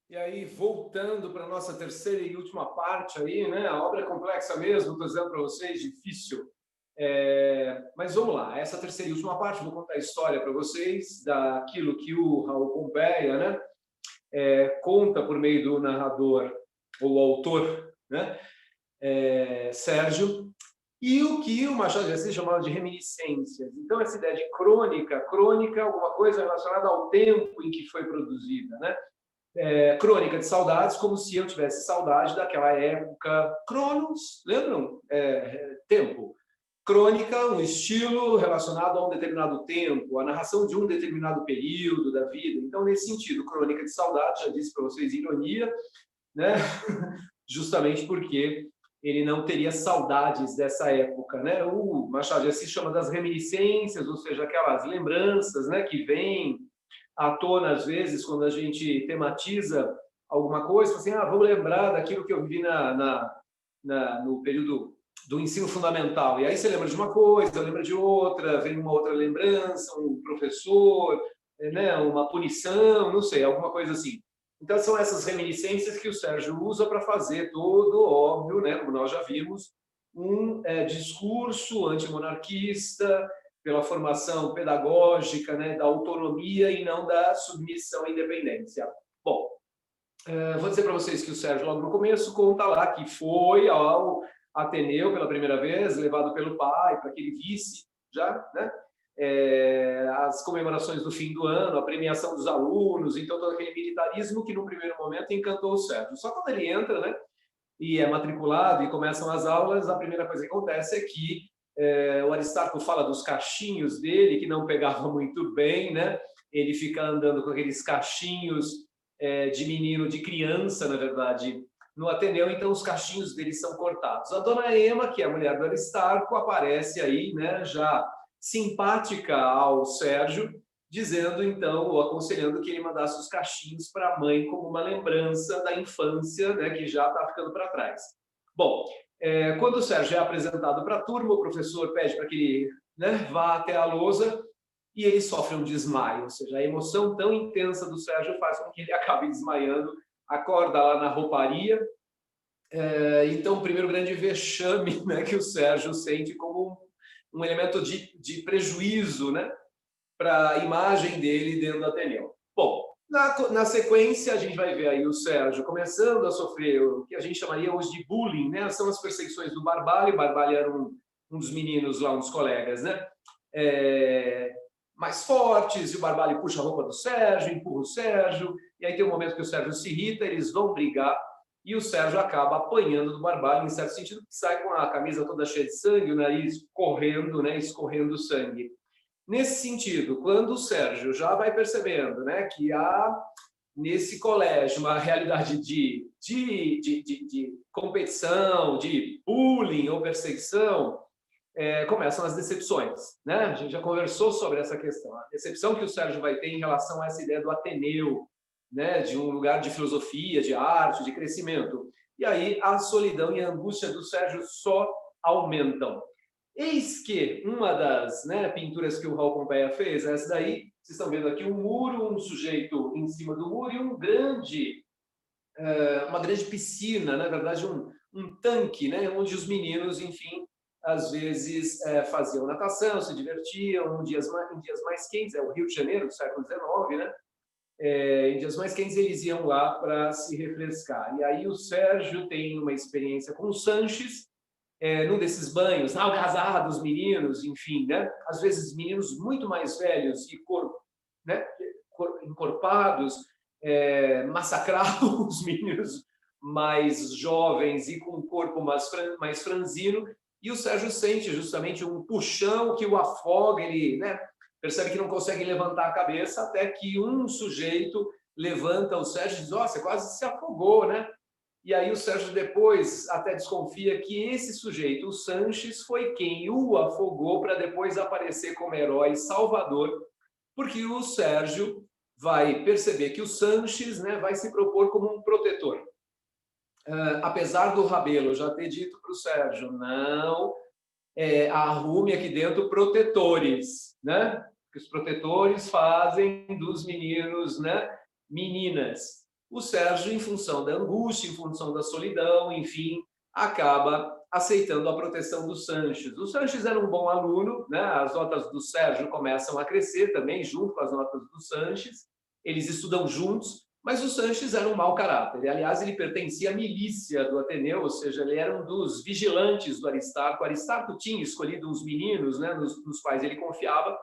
E aí, voltando para a nossa terceira e última parte aí, né? A obra é complexa mesmo, estou dizendo para vocês, difícil. Mas vamos lá, essa terceira e última parte, vou contar a história para vocês daquilo que o Raul Pompeia, né? Conta por meio do narrador, ou autor, né? Sérgio, e o que o Machado de Assis chamava de reminiscências. Então, essa ideia de crônica, crônica é alguma coisa relacionada ao tempo em que foi produzida, né? Crônica de saudades, como se eu tivesse saudade daquela época. Cronos, lembram? Tempo. Crônica, um estilo relacionado a um determinado tempo, a narração de um determinado período da vida. Então, nesse sentido, crônica de saudade, já disse para vocês, ironia, né? Justamente porque ele não teria saudades dessa época, né? O Machado de Assis chama das reminiscências, ou seja, aquelas lembranças, né, que vêm à tona às vezes quando a gente tematiza alguma coisa, assim, vamos lembrar daquilo que eu vivi no período do ensino fundamental. E aí você lembra de uma coisa, lembra de outra, vem uma outra lembrança, um professor, né, uma punição, não sei, alguma coisa assim. Então, são essas reminiscências que o Sérgio usa para fazer todo, óbvio, né, como nós já vimos, um discurso antimonarquista, pela formação pedagógica, né, da autonomia e não da submissão à independência. Bom, vou dizer para vocês que o Sérgio, logo no começo, conta lá que foi ao Ateneu pela primeira vez, levado pelo pai, para que ele visse já, né, as comemorações do fim do ano, a premiação dos alunos, então todo aquele militarismo que no primeiro momento encantou o Sérgio. Só quando ele entra, né, e é matriculado e começam as aulas, a primeira coisa que acontece é que o Aristarco fala dos cachinhos dele, que não pegava muito bem, né? Ele fica andando com aqueles cachinhos de menino, de criança, na verdade, no Ateneu, então os cachinhos dele são cortados. A dona Ema, que é a mulher do Aristarco, aparece aí, né, já simpática ao Sérgio, dizendo então, ou aconselhando que ele mandasse os cachinhos para a mãe como uma lembrança da infância, né, que já está ficando para trás. Bom, quando o Sérgio é apresentado para a turma, o professor pede para que ele, né, vá até a lousa e ele sofre um desmaio, ou seja, a emoção tão intensa do Sérgio faz com que ele acabe desmaiando, acorda lá na rouparia. Então, o primeiro grande vexame, né, que o Sérgio sente como um elemento de prejuízo, né, para a imagem dele dentro do Ateneu. Bom, na sequência, a gente vai ver aí o Sérgio começando a sofrer o que a gente chamaria hoje de bullying, né? São as perseguições do Barbalho. O Barbalho era um dos meninos lá, um dos colegas, né? Mais fortes, e o Barbalho puxa a roupa do Sérgio, empurra o Sérgio, e aí tem um momento que o Sérgio se irrita, eles vão brigar, e o Sérgio acaba apanhando do Barbalho, em certo sentido, que sai com a camisa toda cheia de sangue, o nariz correndo, né, escorrendo sangue. Nesse sentido, quando o Sérgio já vai percebendo, né, que há nesse colégio uma realidade de competição, de bullying ou perseguição, começam as decepções, né? A gente já conversou sobre essa questão. A decepção que o Sérgio vai ter em relação a essa ideia do Ateneu, né, de um lugar de filosofia, de arte, de crescimento. E aí a solidão e a angústia do Sérgio só aumentam. Eis que uma das, né, pinturas que o Raul Pompeia fez, essa daí, vocês estão vendo aqui um muro, um sujeito em cima do muro e uma grande piscina, na verdade um tanque, né, onde os meninos, enfim, às vezes faziam natação, se divertiam, em dias mais quentes, é o Rio de Janeiro do século XIX, né? Em dias mais quentes eles iam lá para se refrescar. E aí o Sérgio tem uma experiência com o Sanches, num desses banhos, algazados, meninos, enfim, né? Às vezes meninos muito mais velhos e né? Encorpados, massacravam os meninos mais jovens e com um corpo mais franzino, e o Sérgio sente justamente um puxão que o afoga, ele, né, percebe que não consegue levantar a cabeça, até que um sujeito levanta o Sérgio e diz, você quase se afogou, né? E aí o Sérgio depois até desconfia que esse sujeito, o Sanches, foi quem o afogou para depois aparecer como herói salvador, porque o Sérgio vai perceber que o Sanches, né, vai se propor como um protetor. Apesar do Rabelo já ter dito para o Sérgio, não arrume aqui dentro protetores, né? Que os protetores fazem dos meninos, né, meninas. o Sérgio, em função da angústia, em função da solidão, enfim, acaba aceitando a proteção do Sanches. O Sanches era um bom aluno, né? As notas do Sérgio começam a crescer também, junto com as notas do Sanches. Eles estudam juntos, mas o Sanches era um mau caráter. Aliás, ele pertencia à milícia do Ateneu, ou seja, ele era um dos vigilantes do Aristarco. O Aristarco tinha escolhido uns meninos, né, nos quais ele confiava,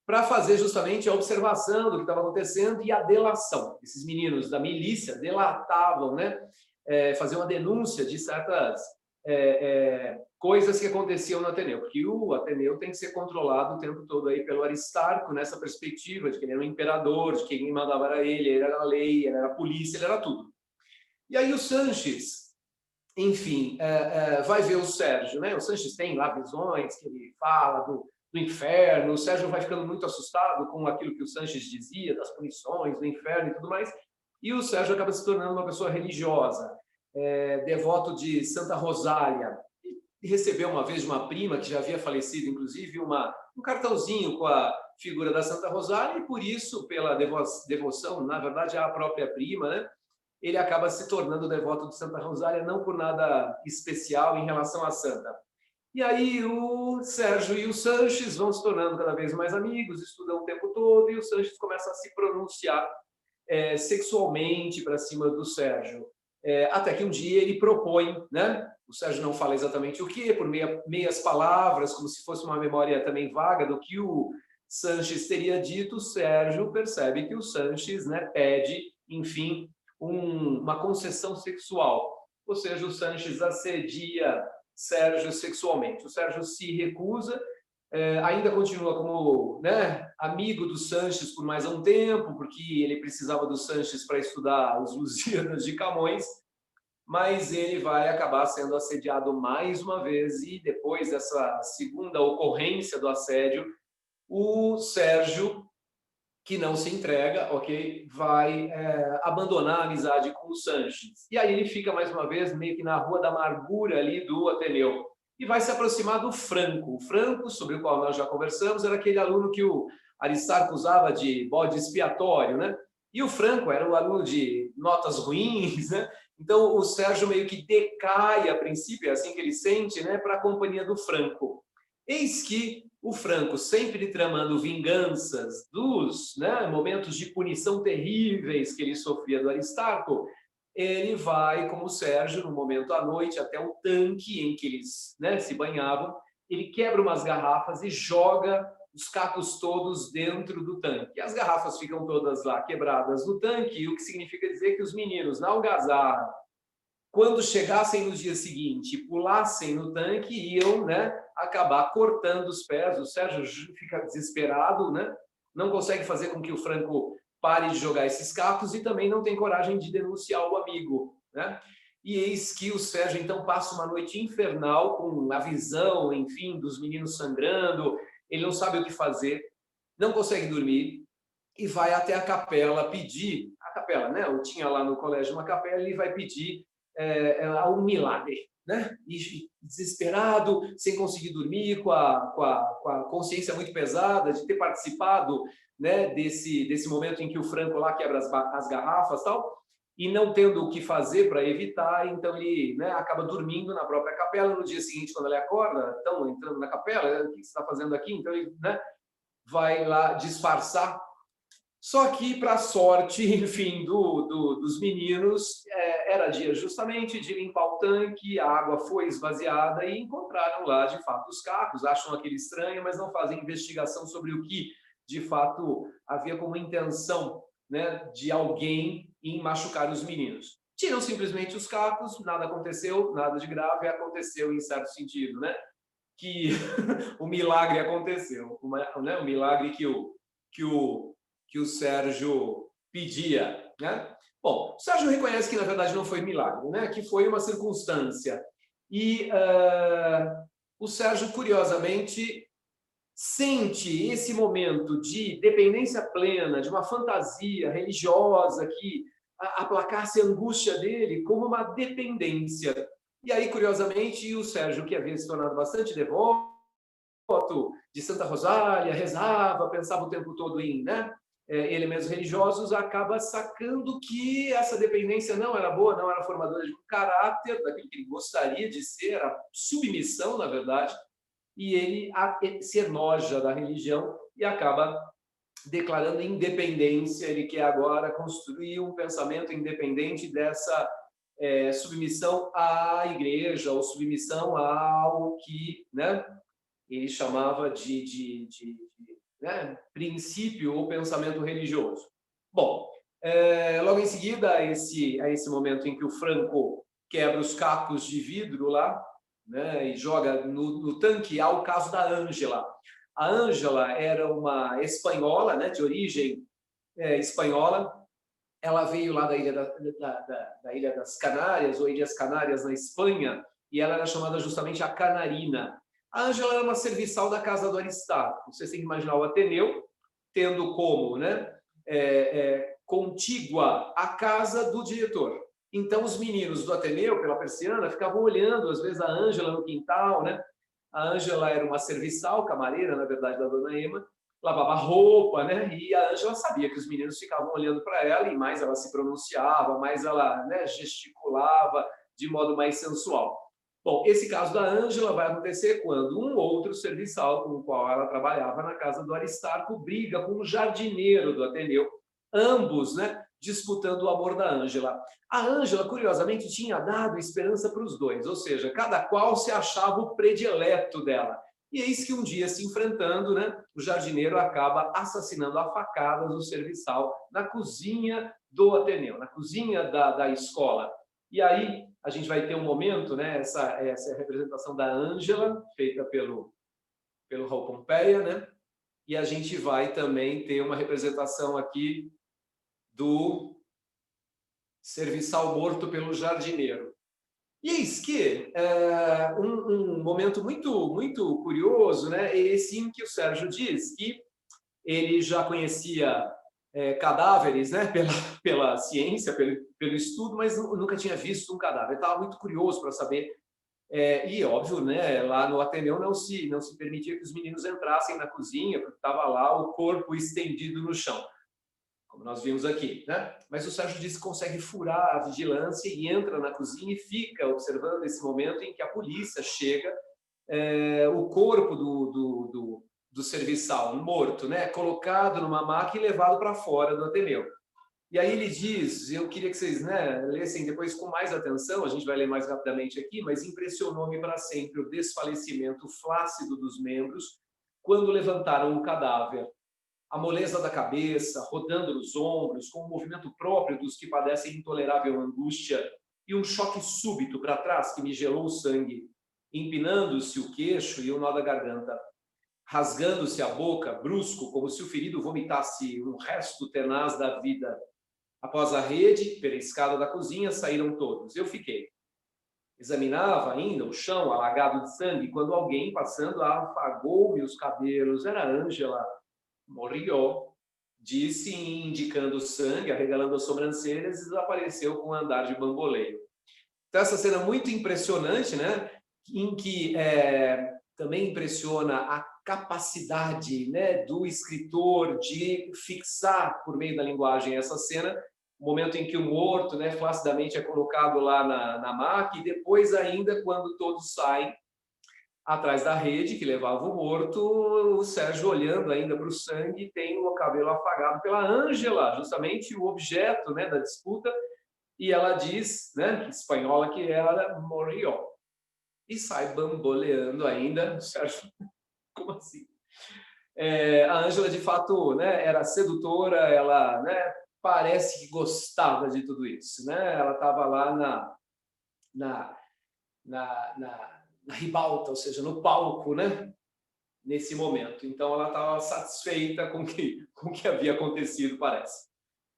para fazer justamente a observação do que estava acontecendo e a delação. Esses meninos da milícia delatavam, né, faziam uma denúncia de certas coisas que aconteciam no Ateneu, porque o Ateneu tem que ser controlado o tempo todo aí pelo Aristarco, nessa perspectiva de que ele era um imperador, de que quem mandava era ele era a lei, ele era a polícia, ele era tudo. E aí o Sanches, enfim, vai ver o Sérgio, né? O Sanches tem lá visões que ele fala do inferno, o Sérgio vai ficando muito assustado com aquilo que o Sanches dizia, das punições, do inferno e tudo mais, e o Sérgio acaba se tornando uma pessoa religiosa, devoto de Santa Rosália, e recebeu uma vez de uma prima que já havia falecido, inclusive, um cartãozinho com a figura da Santa Rosália, e por isso, pela devoção, na verdade, à própria prima, né, ele acaba se tornando devoto de Santa Rosália, não por nada especial em relação à santa. E aí o Sérgio e o Sanches vão se tornando cada vez mais amigos, estudam o tempo todo, e o Sanches começa a se pronunciar sexualmente para cima do Sérgio. Até que um dia ele propõe, né? O Sérgio não fala exatamente o que, por meias palavras, como se fosse uma memória também vaga do que o Sanches teria dito, o Sérgio percebe que o Sanches, né, pede, enfim, uma concessão sexual. Ou seja, o Sanches assedia Sérgio sexualmente. O Sérgio se recusa, ainda continua como, né, amigo do Sanches por mais um tempo, porque ele precisava do Sanches para estudar os Lusíadas de Camões, mas ele vai acabar sendo assediado mais uma vez, e depois dessa segunda ocorrência do assédio, o Sérgio, que não se entrega, ok, vai abandonar a amizade com o Sanches. E aí ele fica, mais uma vez, meio que na Rua da Amargura ali do Ateneu, e vai se aproximar do Franco. O Franco, sobre o qual nós já conversamos, era aquele aluno que o Aristarco usava de bode expiatório, né? E o Franco era um aluno de notas ruins, né? Então o Sérgio meio que decai, a princípio, é assim que ele sente, né, para a companhia do Franco. Eis que o Franco, sempre tramando vinganças dos, né, momentos de punição terríveis que ele sofria do Aristarco, ele vai, como o Sérgio, no momento à noite, até o tanque em que eles, né, se banhavam, ele quebra umas garrafas e joga os cacos todos dentro do tanque. As garrafas ficam todas lá quebradas no tanque, o que significa dizer que os meninos, na algazarra, quando chegassem no dia seguinte, pulassem no tanque, iam, né, acabar cortando os pés. O Sérgio fica desesperado, né? Não consegue fazer com que o Franco pare de jogar esses cacos e também não tem coragem de denunciar o amigo, né? E eis que o Sérgio, então, passa uma noite infernal com a visão, enfim, dos meninos sangrando, ele não sabe o que fazer, não consegue dormir e vai até a capela pedir, a capela, né? Eu tinha lá no colégio uma capela, e vai pedir um milagre, né? E desesperado, sem conseguir dormir, com a consciência muito pesada de ter participado, né, desse momento em que o Franco lá quebra as garrafas, tal, e não tendo o que fazer para evitar, então ele, né, acaba dormindo na própria capela. No dia seguinte, quando ele acorda, estão entrando na capela, o que você está fazendo aqui? Então ele, né, vai lá disfarçar. Só que, para a sorte, enfim, dos meninos, era dia justamente de limpar o tanque, a água foi esvaziada e encontraram lá, de fato, os cacos. Acham aquele estranho, mas não fazem investigação sobre o que, de fato, havia como intenção, né, de alguém em machucar os meninos. Tiram simplesmente os cacos, nada aconteceu, nada de grave, aconteceu em certo sentido, né? Que o milagre aconteceu, né? O milagre que o Sérgio pedia, né? Bom, o Sérgio reconhece que, na verdade, não foi milagre, né? Que foi uma circunstância. E o Sérgio, curiosamente, sente esse momento de dependência plena, de uma fantasia religiosa que aplacasse a angústia dele como uma dependência. E aí, curiosamente, o Sérgio, que havia se tornado bastante devoto de Santa Rosália, rezava, pensava o tempo todo em, né, elementos religiosos, acaba sacando que essa dependência não era boa, não era formadora de um caráter, daquilo que ele gostaria de ser, a submissão, na verdade, e ele se enoja da religião e acaba declarando independência. Ele quer agora construir um pensamento independente dessa submissão à igreja, ou submissão ao que, né, ele chamava de né, princípio ou pensamento religioso. Bom, logo em seguida, a esse momento em que o Franco quebra os cacos de vidro lá, né, e joga no tanque, há o caso da Ângela. A Ângela era uma espanhola, né, de origem espanhola. Ela veio lá da Ilha das Canárias, ou Ilhas Canárias, na Espanha, e ela era chamada justamente a Canarina. A Ângela era uma serviçal da casa do Aristarco. Vocês têm que imaginar o Ateneu tendo como, né, contígua a casa do diretor. Então, os meninos do Ateneu, pela persiana, ficavam olhando, às vezes, a Ângela no quintal, né? A Ângela era uma serviçal, camareira, na verdade, da dona Ema, lavava roupa, né? E a Ângela sabia que os meninos ficavam olhando para ela, e mais ela se pronunciava, mais ela, né, gesticulava de modo mais sensual. Bom, esse caso da Ângela vai acontecer quando um outro serviçal com o qual ela trabalhava na casa do Aristarco briga com um jardineiro do Ateneu, ambos, né, disputando o amor da Ângela. A Ângela, curiosamente, tinha dado esperança para os dois, ou seja, cada qual se achava o predileto dela. E eis que um dia, se enfrentando, né, o jardineiro acaba assassinando a facadas o serviçal na cozinha do Ateneu, na cozinha da escola. E aí a gente vai ter um momento, né, essa representação da Ângela, feita pelo Raul Pompeia, né? E a gente vai também ter uma representação aqui do serviçal morto pelo jardineiro. E eis que um momento muito curioso, né, é esse em que o Sérgio diz que ele já conhecia cadáveres, né, pela ciência, pelo estudo, mas nunca tinha visto um cadáver. Ele estava muito curioso para saber. E, óbvio, né, lá no Ateneu não se permitia que os meninos entrassem na cozinha, porque estava lá o corpo estendido no chão, como nós vimos aqui, né? Mas o Sérgio disse que consegue furar a vigilância e entra na cozinha e fica observando esse momento em que a polícia chega, o corpo do serviçal morto, né, colocado numa maca e levado para fora do Ateneu. E aí ele diz, eu queria que vocês, né, lessem depois com mais atenção, a gente vai ler mais rapidamente aqui, mas impressionou-me para sempre o desfalecimento flácido dos membros quando levantaram o cadáver. A moleza da cabeça, rodando nos ombros, com o movimento próprio dos que padecem intolerável angústia, e um choque súbito para trás que me gelou o sangue, empinando-se o queixo e o nó da garganta, rasgando-se a boca, brusco, como se o ferido vomitasse um resto tenaz da vida. Após a rede, pela escada da cozinha, saíram todos. Eu fiquei. Examinava ainda o chão alagado de sangue, quando alguém, passando, afagou-me os cabelos. Era Ângela. Morrió, disse, indicando o sangue, arregalando as sobrancelhas, e desapareceu com um andar de bamboleio. Então, essa cena muito impressionante, né, em que também impressiona a capacidade, né, do escritor de fixar, por meio da linguagem, essa cena, o momento em que o morto, né, flacidamente é colocado lá na maca, e depois ainda, quando todos saem, atrás da rede que levava o morto, o Sérgio, olhando ainda para o sangue, tem o cabelo afagado pela Ângela, justamente o objeto, né, da disputa, e ela diz, né, espanhola, que era Morrió. E sai bamboleando ainda. O Sérgio, como assim? A Ângela, de fato, né, era sedutora, ela, né, parece que gostava de tudo isso, né? Ela estava lá na ribalta, ou seja, no palco, né? Nesse momento. Então, ela estava satisfeita com o que havia acontecido, parece.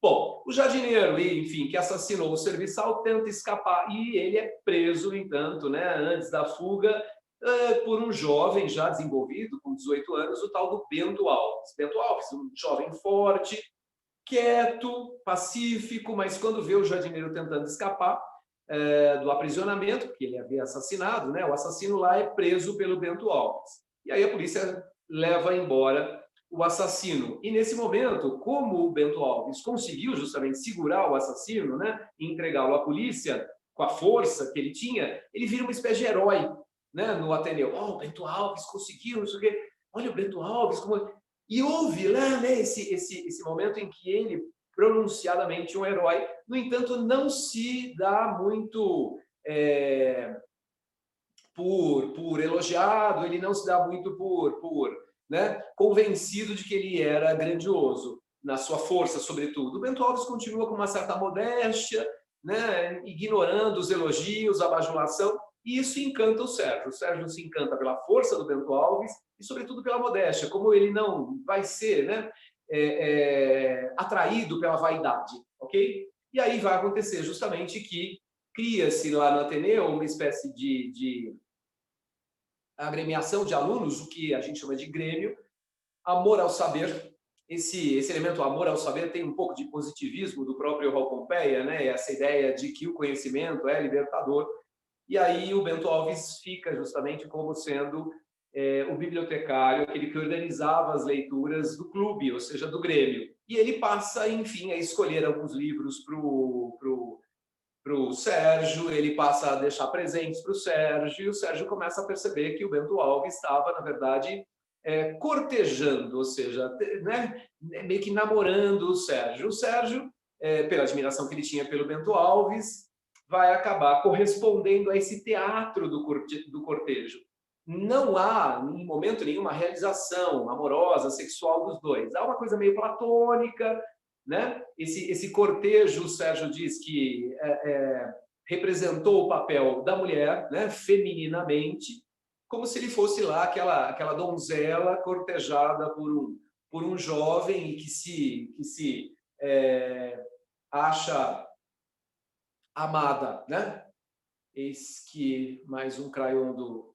Bom, o jardineiro, enfim, que assassinou o serviçal, tenta escapar e ele é preso, no entanto, né, antes da fuga, por um jovem já desenvolvido, com 18 anos, o tal do Bento Alves. Bento Alves, um jovem forte, quieto, pacífico, mas quando vê o jardineiro tentando escapar do aprisionamento, que ele havia assassinado, né, o assassino lá é preso pelo Bento Alves. E aí a polícia leva embora o assassino. E nesse momento, como o Bento Alves conseguiu justamente segurar o assassino, né, e entregá-lo à polícia com a força que ele tinha, ele vira uma espécie de herói, né, no Ateneu. Oh, o Bento Alves conseguiu, não sei o quê. Olha o Bento Alves como... E houve lá, né, esse momento em que ele pronunciadamente um herói. No entanto, não se dá muito por elogiado, ele não se dá muito por né, convencido de que ele era grandioso, na sua força, sobretudo. O Bento Alves continua com uma certa modéstia, né, ignorando os elogios, a bajulação, e isso encanta o Sérgio. O Sérgio se encanta pela força do Bento Alves e, sobretudo, pela modéstia, como ele não vai ser, né, atraído pela vaidade, ok? E aí vai acontecer justamente que cria-se lá no Ateneu uma espécie de agremiação de alunos, o que a gente chama de grêmio, amor ao saber. Esse elemento amor ao saber tem um pouco de positivismo do próprio Raul Pompeia, né? Essa ideia de que o conhecimento é libertador. E aí o Bento Alves fica justamente como sendo o bibliotecário, aquele que organizava as leituras do clube, ou seja, do grêmio. E ele passa, enfim, a escolher alguns livros para o Sérgio, ele passa a deixar presentes para o Sérgio, e o Sérgio começa a perceber que o Bento Alves estava, na verdade, cortejando, ou seja, né, meio que namorando o Sérgio. O Sérgio, pela admiração que ele tinha pelo Bento Alves, vai acabar correspondendo a esse teatro do cortejo. Não há, em momento nenhum, uma realização amorosa, sexual dos dois. Há uma coisa meio platônica, né? Esse cortejo, o Sérgio diz que representou o papel da mulher, né? Femininamente, como se ele fosse lá aquela donzela cortejada por um jovem que se acha amada, né? Eis que mais um crayon do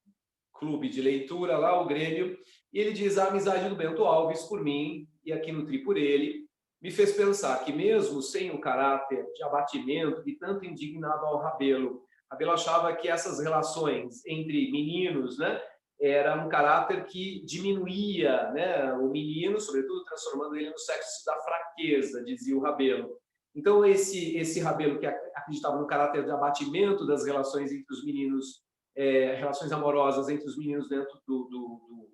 clube de leitura lá, o Grêmio, e ele diz: a amizade do Bento Alves por mim, e aqui nutri por ele, me fez pensar que mesmo sem o caráter de abatimento que tanto indignava ao Rabelo achava que essas relações entre meninos, né, era um caráter que diminuía, né, o menino, sobretudo transformando ele no sexo da fraqueza, dizia o Rabelo. Então, esse Rabelo que acreditava no caráter de abatimento das relações entre os meninos, relações amorosas entre os meninos dentro do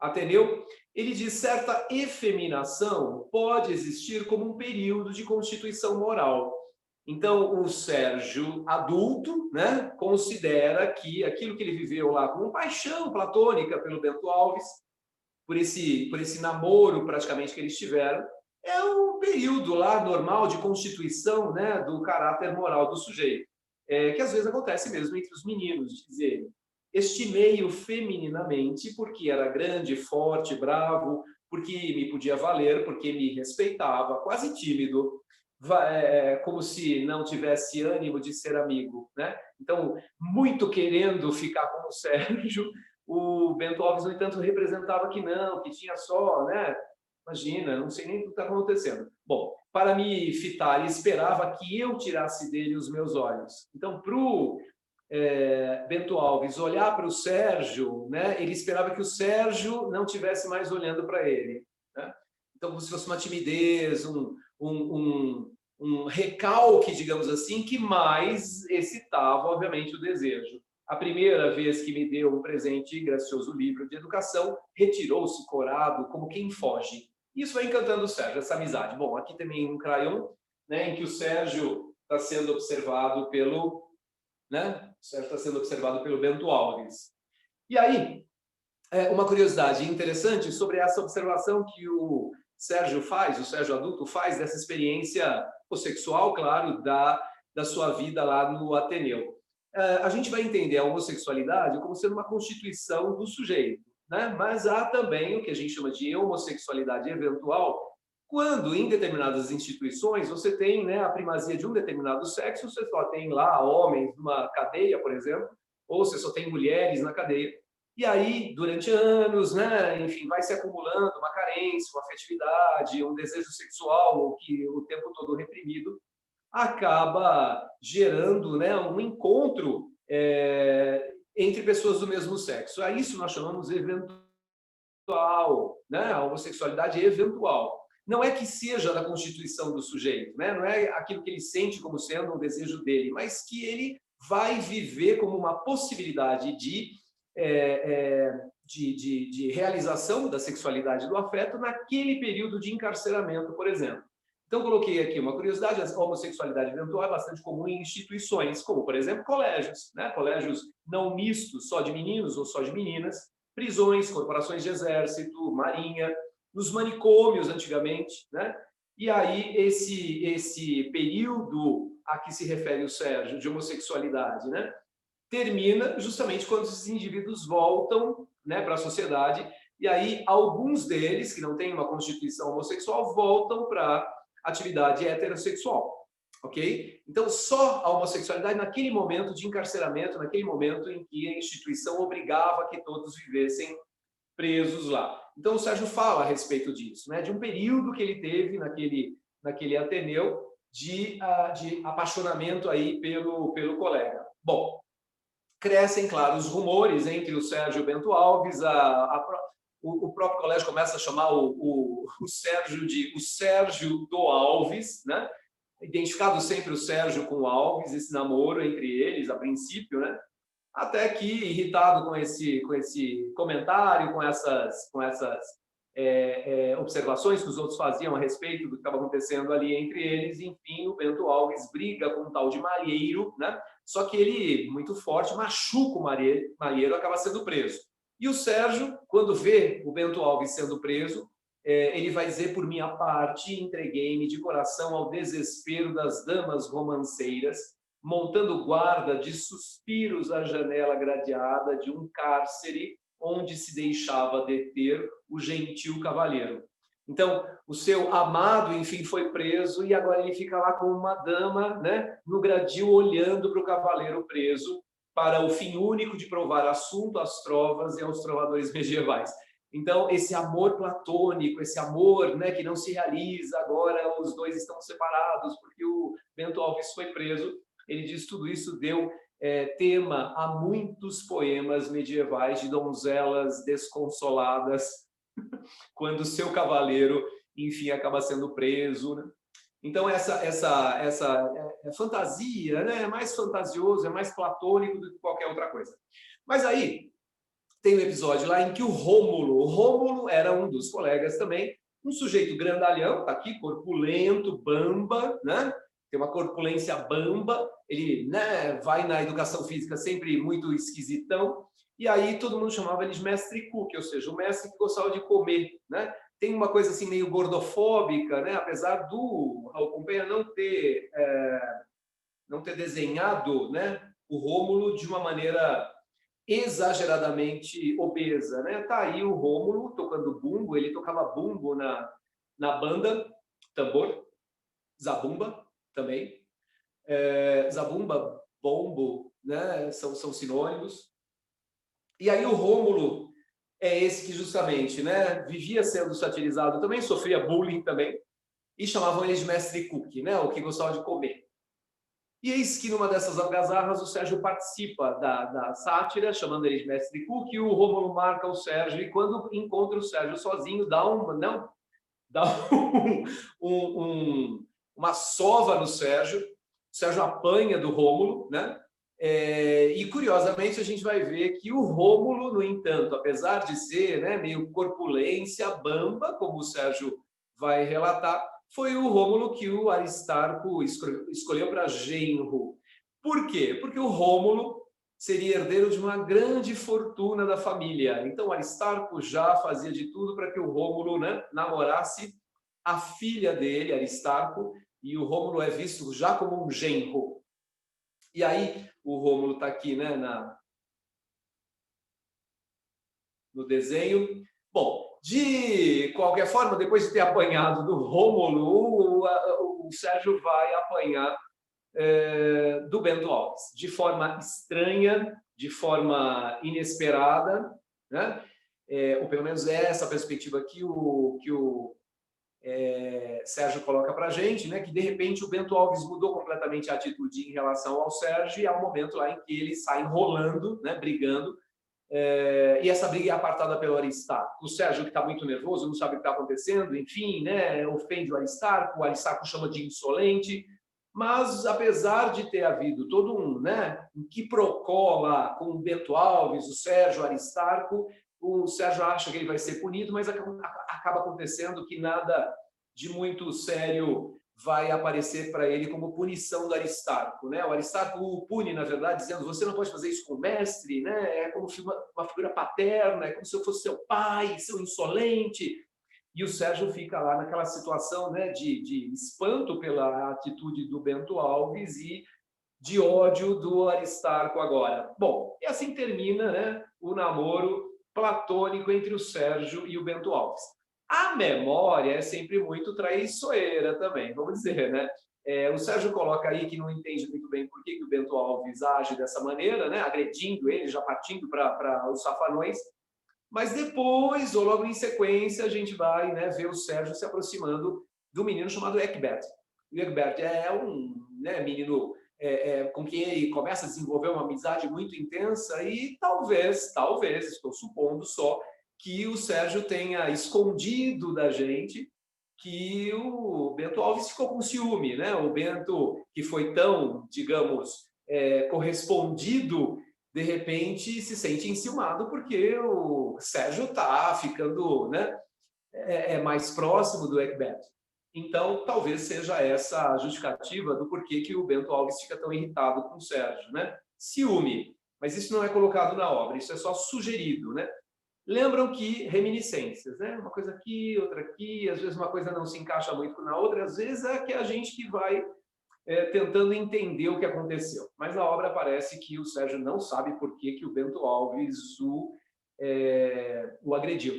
Ateneu, ele diz certa efeminação pode existir como um período de constituição moral. Então, o Sérgio, adulto, né, considera que aquilo que ele viveu lá com paixão platônica pelo Bento Alves, por esse namoro praticamente que eles tiveram, é um período lá normal de constituição, né, do caráter moral do sujeito, que às vezes acontece mesmo entre os meninos, de dizer, estimei-o femininamente porque era grande, forte, bravo, porque me podia valer, porque me respeitava, quase tímido, como se não tivesse ânimo de ser amigo, né? Então, muito querendo ficar com o Sérgio, o Bento Alves, no entanto, representava que não, que tinha só, né? Imagina, não sei nem o que está acontecendo. Bom, para me fitar, ele esperava que eu tirasse dele os meus olhos. Então, para o Bento Alves olhar para o Sérgio, né, ele esperava que o Sérgio não tivesse mais olhando para ele, né? Então, como se fosse uma timidez, um recalque, digamos assim, que mais excitava, obviamente, o desejo. A primeira vez que me deu um presente e gracioso livro de educação, retirou-se corado, como quem foge. Isso vai encantando o Sérgio, essa amizade. Bom, aqui também um crayon, né, em que o Sérgio está sendo observado pelo, né, o Sérgio está sendo observado pelo Bento Alves. E aí, uma curiosidade interessante sobre essa observação que o Sérgio faz, o Sérgio adulto faz dessa experiência homossexual, claro, da sua vida lá no Ateneu. A gente vai entender a homossexualidade como sendo uma constituição do sujeito, né? Mas há também o que a gente chama de homossexualidade eventual, quando em determinadas instituições você tem, né, a primazia de um determinado sexo, você só tem lá homens numa cadeia, por exemplo, ou você só tem mulheres na cadeia. E aí, durante anos, né, enfim, vai se acumulando uma carência, uma afetividade, um desejo sexual que o tempo todo reprimido, acaba gerando, né, um encontro, entre pessoas do mesmo sexo. A isso nós chamamos eventualidade né? A homossexualidade eventual. Não é que seja da constituição do sujeito, né? Não é aquilo que ele sente como sendo um desejo dele, mas que ele vai viver como uma possibilidade de realização da sexualidade do afeto naquele período de encarceramento, por exemplo. Então, coloquei aqui uma curiosidade: a homossexualidade eventual é bastante comum em instituições, como, por exemplo, colégios, né? Colégios não mistos, só de meninos ou só de meninas, prisões, corporações de exército, marinha, nos manicômios, antigamente, né? E aí, esse período a que se refere o Sérgio, de homossexualidade, né? Termina justamente quando esses indivíduos voltam, né, para a sociedade, e aí alguns deles, que não têm uma constituição homossexual, voltam para atividade heterossexual, ok? Então, só a homossexualidade naquele momento de encarceramento, naquele momento em que a instituição obrigava que todos vivessem presos lá. Então, o Sérgio fala a respeito disso, né? De um período que ele teve naquele Ateneu de apaixonamento aí pelo colega. Bom, crescem, claro, os rumores entre o Sérgio e o Bento Alves, o próprio colégio começa a chamar o Sérgio de o Sérgio do Alves, né? Identificado sempre o Sérgio com o Alves, esse namoro entre eles, a princípio, né? Até que, irritado com esse comentário, com essas observações que os outros faziam a respeito do que estava acontecendo ali entre eles, enfim, o Bento Alves briga com um tal de Malheiro, né? Só que ele, muito forte, machuca o Malheiro, acaba sendo preso. E o Sérgio, quando vê o Bento Alves sendo preso, ele vai dizer: por minha parte, entreguei-me de coração ao desespero das damas romanceiras, montando guarda de suspiros à janela gradeada de um cárcere onde se deixava deter o gentil cavalheiro. Então, o seu amado, enfim, foi preso e agora ele fica lá com uma dama, né, no gradil, olhando para o cavaleiro preso, para o fim único de provar assunto às trovas e aos trovadores medievais. Então, esse amor platônico, esse amor, né, que não se realiza, agora os dois estão separados porque o Bento Alves foi preso. Ele diz: tudo isso deu tema a muitos poemas medievais de donzelas desconsoladas quando seu cavaleiro, enfim, acaba sendo preso, né? Então, essa fantasia, né, é mais fantasioso, é mais platônico do que qualquer outra coisa. Mas aí tem um episódio lá em que o Rômulo era um dos colegas também, um sujeito grandalhão, tá aqui, corpulento, bamba, né? Tem uma corpulência bamba, ele, né, vai na educação física sempre muito esquisitão, e aí todo mundo chamava ele de mestre cook, ou seja, o mestre que gostava de comer, né? Tem uma coisa assim meio gordofóbica, né? Apesar do Raul Pompeia não ter desenhado, né, o Rômulo de uma maneira exageradamente obesa, né? Tá aí o Rômulo tocando bumbo, ele tocava bumbo na banda, tambor, zabumba também, zabumba, bombo, né? São sinônimos. E aí o Rômulo é esse que justamente, né, vivia sendo satirizado também, sofria bullying também, e chamavam ele de mestre cook, né, o que gostava de comer. E eis que numa dessas algazarras o Sérgio participa da sátira, chamando ele de mestre cook, e o Rômulo marca o Sérgio, e quando encontra o Sérgio sozinho, dá uma sova no Sérgio. O Sérgio apanha do Rômulo, né? E curiosamente a gente vai ver que o Rômulo, no entanto, apesar de ser, né, meio corpulência, bamba, como o Sérgio vai relatar, foi o Rômulo que o Aristarco escolheu para genro. Por quê? Porque o Rômulo seria herdeiro de uma grande fortuna da família. Então, o Aristarco já fazia de tudo para que o Rômulo, né, namorasse a filha dele, Aristarco, e o Rômulo é visto já como um genro. E aí, o Rômulo está aqui, né, no desenho. Bom, de qualquer forma, depois de ter apanhado do Rômulo, o Sérgio vai apanhar do Bento Alves, de forma estranha, de forma inesperada, né? Ou pelo menos é essa perspectiva que o Sérgio coloca para a gente, né? Que de repente o Bento Alves mudou completamente a atitude em relação ao Sérgio, e há um momento lá em que ele sai enrolando, né? Brigando e essa briga é apartada pelo Aristarco. O Sérgio, que está muito nervoso, não sabe o que está acontecendo, enfim, né, ofende o Aristarco chama de insolente, mas apesar de ter havido todo um quiprocó lá com o Bento Alves, o Sérgio, o Aristarco, o Sérgio acha que ele vai ser punido, mas acaba acontecendo que nada de muito sério vai aparecer para ele como punição do Aristarco, né? O Aristarco o pune, na verdade, dizendo: você não pode fazer isso com o mestre, né? É como uma figura paterna, é como se eu fosse seu pai, seu insolente. E o Sérgio fica lá naquela situação, né, de espanto pela atitude do Bento Alves e de ódio do Aristarco agora. Bom, e assim termina, né, o namoro platônico entre o Sérgio e o Bento Alves. A memória é sempre muito traiçoeira também, vamos dizer, né? O Sérgio coloca aí que não entende muito bem por que o Bento Alves age dessa maneira, né? Agredindo ele, já partindo para os safanões. Mas depois, ou logo em sequência, a gente vai, né, ver o Sérgio se aproximando do menino chamado Egbert. O Egbert é um, né, menino com quem ele começa a desenvolver uma amizade muito intensa e talvez, estou supondo só, que o Sérgio tenha escondido da gente que o Bento Alves ficou com ciúme, né? O Bento, que foi tão, digamos, correspondido, de repente se sente enciumado porque o Sérgio está ficando, né, mais próximo do Egbert. Então, talvez seja essa a justificativa do porquê que o Bento Alves fica tão irritado com o Sérgio, né? Ciúme, mas isso não é colocado na obra, isso é só sugerido, né? Lembram que reminiscências, né? Uma coisa aqui, outra aqui, às vezes uma coisa não se encaixa muito na outra, às vezes é que a gente que vai tentando entender o que aconteceu. Mas na obra parece que o Sérgio não sabe por que o Bento Alves o agrediu,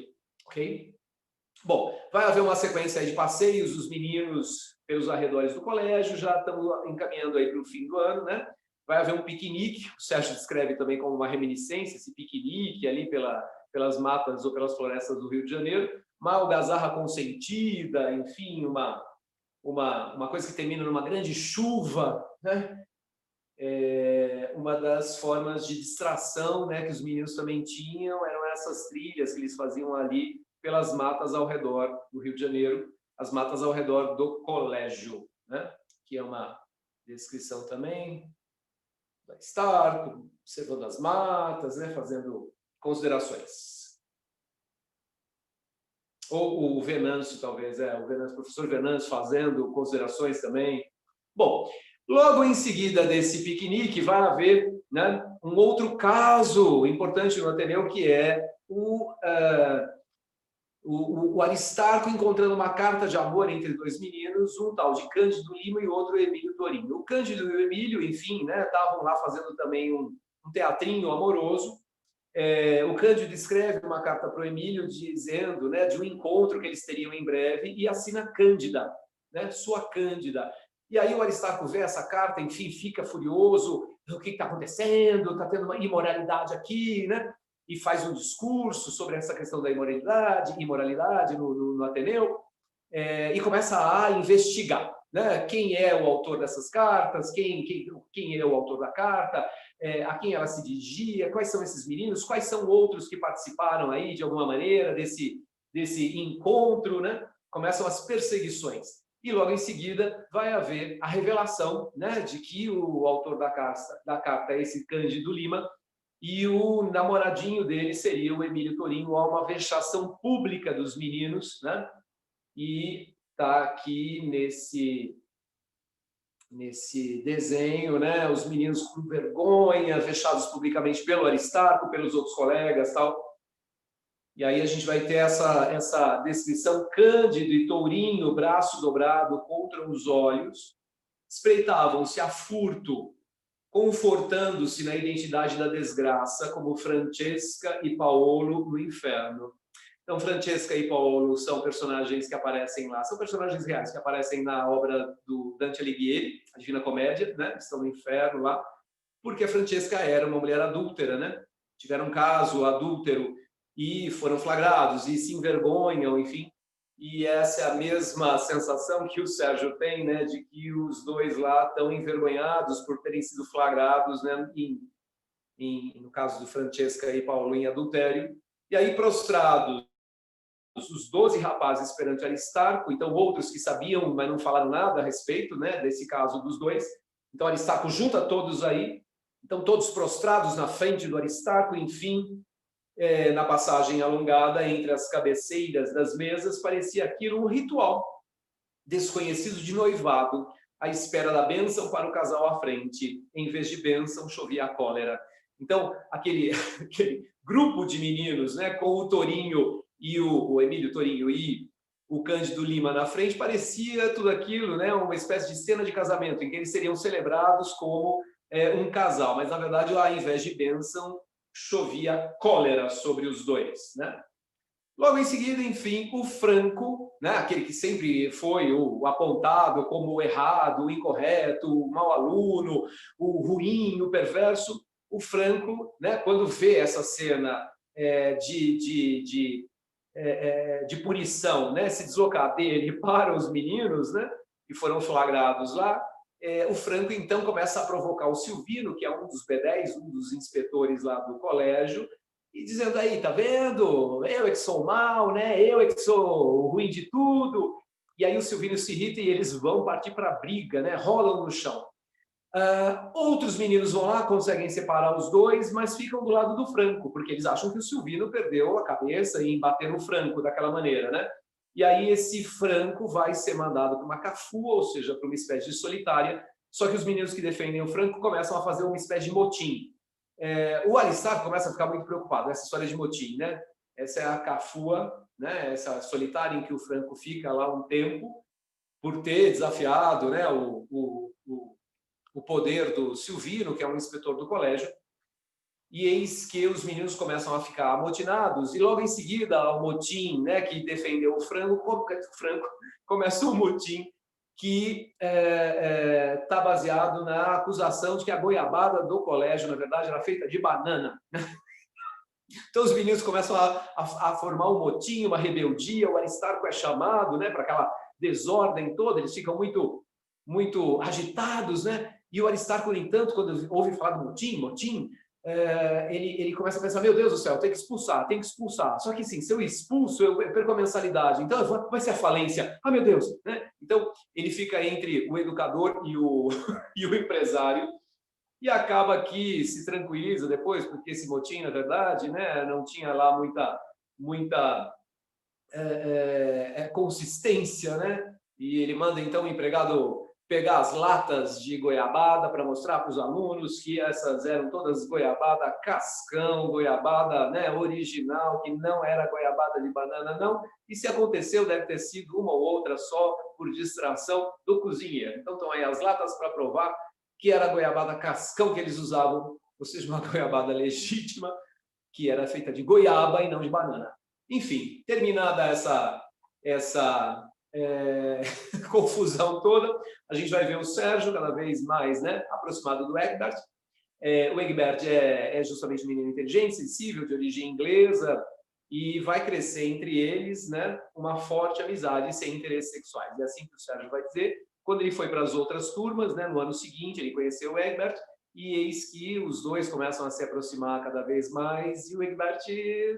ok? Bom, vai haver uma sequência de passeios, os meninos pelos arredores do colégio, já estão encaminhando aí para o fim do ano, né? Vai haver um piquenique, o Sérgio descreve também como uma reminiscência, esse piquenique ali pelas matas ou pelas florestas do Rio de Janeiro, uma algazarra consentida, enfim, uma coisa que termina numa grande chuva, né? Uma das formas de distração, né, que os meninos também tinham eram essas trilhas que eles faziam ali pelas matas ao redor do Rio de Janeiro, as matas ao redor do colégio, né? Que é uma descrição também da Star, observando as matas, né, fazendo considerações. Ou o Venâncio, talvez, o professor Venâncio fazendo considerações também. Bom, logo em seguida desse piquenique vai haver, né, um outro caso importante no Ateneu, que é o Aristarco encontrando uma carta de amor entre dois meninos, um tal de Cândido Lima e outro Emílio Torinho. O Cândido e o Emílio, enfim, né, estavam lá fazendo também um teatrinho amoroso. O Cândido escreve uma carta para o Emílio dizendo, né, de um encontro que eles teriam em breve e assina Cândida, né, sua Cândida. E aí o Aristarco vê essa carta, enfim, fica furioso, o que está acontecendo, está tendo uma imoralidade aqui, né? E faz um discurso sobre essa questão da imoralidade no Ateneu, e começa a investigar, né? Quem é o autor dessas cartas, quem é o autor da carta, a quem ela se dirigia, quais são esses meninos, quais são outros que participaram aí de alguma maneira desse encontro, né? Começam as perseguições. E logo em seguida vai haver a revelação, né, de que o autor da carta é esse Cândido Lima e o namoradinho dele seria o Emílio Torinho. Há uma vexação pública dos meninos, né? E está aqui nesse desenho, né, os meninos com vergonha, fechados publicamente pelo Aristarco, pelos outros colegas, tal. E aí a gente vai ter essa descrição: Cândido e Tourinho, braço dobrado contra os olhos, espreitavam-se a furto, confortando-se na identidade da desgraça, como Francesca e Paolo no inferno. Então, Francesca e Paolo são personagens que aparecem lá, são personagens reais que aparecem na obra do Dante Alighieri, a Divina Comédia, né? Estão no inferno lá, porque a Francesca era uma mulher adúltera, né? Tiveram um caso adúltero e foram flagrados e se envergonham, enfim. E essa é a mesma sensação que o Sérgio tem, né? De que os dois lá estão envergonhados por terem sido flagrados, né? no caso do Francesca e Paulo, em adultério. E aí, prostrados, os 12 rapazes perante Aristarco, então outros que sabiam, mas não falaram nada a respeito, né, desse caso dos dois. Então Aristarco junta todos aí, então todos prostrados na frente do Aristarco, enfim, na passagem alongada entre as cabeceiras das mesas, parecia aquilo um ritual desconhecido de noivado, à espera da bênção para o casal à frente. Em vez de bênção, chovia a cólera. Então, aquele grupo de meninos, né, com o Torinho e o Emílio Torinho e o Cândido Lima na frente, parecia tudo aquilo, né, uma espécie de cena de casamento, em que eles seriam celebrados como um casal, mas, na verdade, ao invés de bênção, chovia cólera sobre os dois, né? Logo em seguida, enfim, o Franco, né, aquele que sempre foi o apontado como o errado, o incorreto, o mau aluno, o ruim, o perverso, o Franco, né, quando vê essa cena de punição, né, se deslocar dele para os meninos, né, que foram flagrados lá, o Franco então começa a provocar o Silvino, que é um dos B10, um dos inspetores lá do colégio, e dizendo aí, tá vendo? Eu é que sou mal, né? Eu é que sou ruim de tudo. E aí o Silvino se irrita e eles vão partir para a briga, né? Rolam no chão. Outros meninos vão lá, conseguem separar os dois, mas ficam do lado do Franco, porque eles acham que o Silvino perdeu a cabeça em bater no Franco daquela maneira, né? E aí esse Franco vai ser mandado para uma cafua, ou seja, para uma espécie de solitária, só que os meninos que defendem o Franco começam a fazer uma espécie de motim. O Aristarco começa a ficar muito preocupado, essa história de motim, né? Essa é a cafua, né? Essa solitária em que o Franco fica lá um tempo, por ter desafiado, né, o poder do Silvino, que é um inspetor do colégio, e eis que os meninos começam a ficar amotinados, e logo em seguida o motim, né, que defendeu o Franco começa um motim que está baseado na acusação de que a goiabada do colégio, na verdade, era feita de banana. Então os meninos começam a formar um motim, uma rebeldia, o Aristarco é chamado, né, para aquela desordem toda, eles ficam muito, muito agitados, né? E o Aristarco, no entanto, quando ouve falar do motim, ele começa a pensar, meu Deus do céu, tem que expulsar. Só que, sim, se eu expulso, eu perco a mensalidade. Então, vai ser a falência. Ah, meu Deus! Né? Então, ele fica entre o educador e o empresário e acaba que se tranquiliza depois, porque esse motim, na verdade, né, não tinha lá muita consistência, né? E ele manda, então, o empregado pegar as latas de goiabada para mostrar para os alunos que essas eram todas goiabada cascão, goiabada, né, original, que não era goiabada de banana, não. E se aconteceu, deve ter sido uma ou outra só por distração do cozinheiro. Então, estão aí as latas para provar que era a goiabada cascão que eles usavam, ou seja, uma goiabada legítima, que era feita de goiaba e não de banana. Enfim, terminada essa confusão toda, a gente vai ver o Sérgio cada vez mais, né, aproximado do Egbert. O Egbert é justamente um menino inteligente, sensível, de origem inglesa, e vai crescer entre eles, né, uma forte amizade sem interesses sexuais. É assim que o Sérgio vai dizer. Quando ele foi para as outras turmas, né, no ano seguinte, ele conheceu o Egbert, e eis que os dois começam a se aproximar cada vez mais, e o Egbert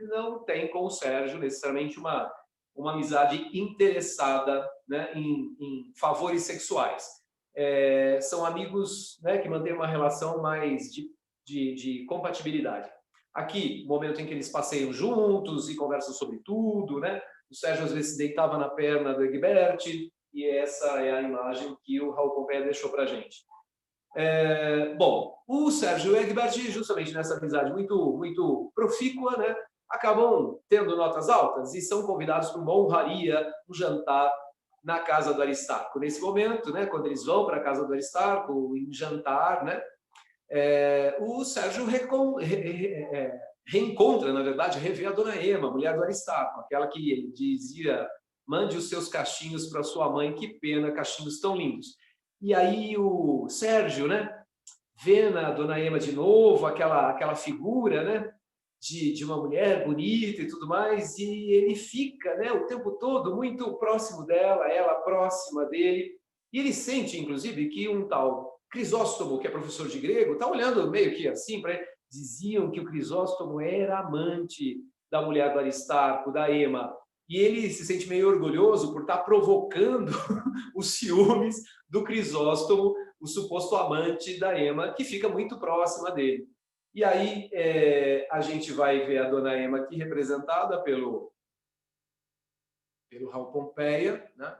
não tem com o Sérgio necessariamente uma amizade interessada, né, em favores sexuais. São amigos, né, que mantêm uma relação mais de compatibilidade. Aqui, o momento em que eles passeiam juntos e conversam sobre tudo, né? O Sérgio às vezes se deitava na perna do Egbert, e essa é a imagem que o Raul Pompeia deixou para a gente. Bom, o Sérgio e o Egbert, justamente nessa amizade muito, muito profícua, né, acabam tendo notas altas e são convidados para uma honraria, um jantar na casa do Aristarco. Nesse momento, né, quando eles vão para a casa do Aristarco, em jantar, né, o Sérgio reencontra, na verdade, revê a dona Ema, mulher do Aristarco, aquela que ele dizia, mande os seus cachinhos para sua mãe, que pena, cachinhos tão lindos. E aí o Sérgio, né, vê na dona Ema de novo aquela figura, né, de uma mulher bonita e tudo mais, e ele fica, né, o tempo todo muito próximo dela, ela próxima dele, e ele sente, inclusive, que um tal Crisóstomo, que é professor de grego, está olhando meio que assim para ele, diziam que o Crisóstomo era amante da mulher do Aristarco, da Ema, e ele se sente meio orgulhoso por estar provocando os ciúmes do Crisóstomo, o suposto amante da Ema, que fica muito próxima dele. E aí a gente vai ver a dona Ema aqui representada pelo Raul Pompeia, né?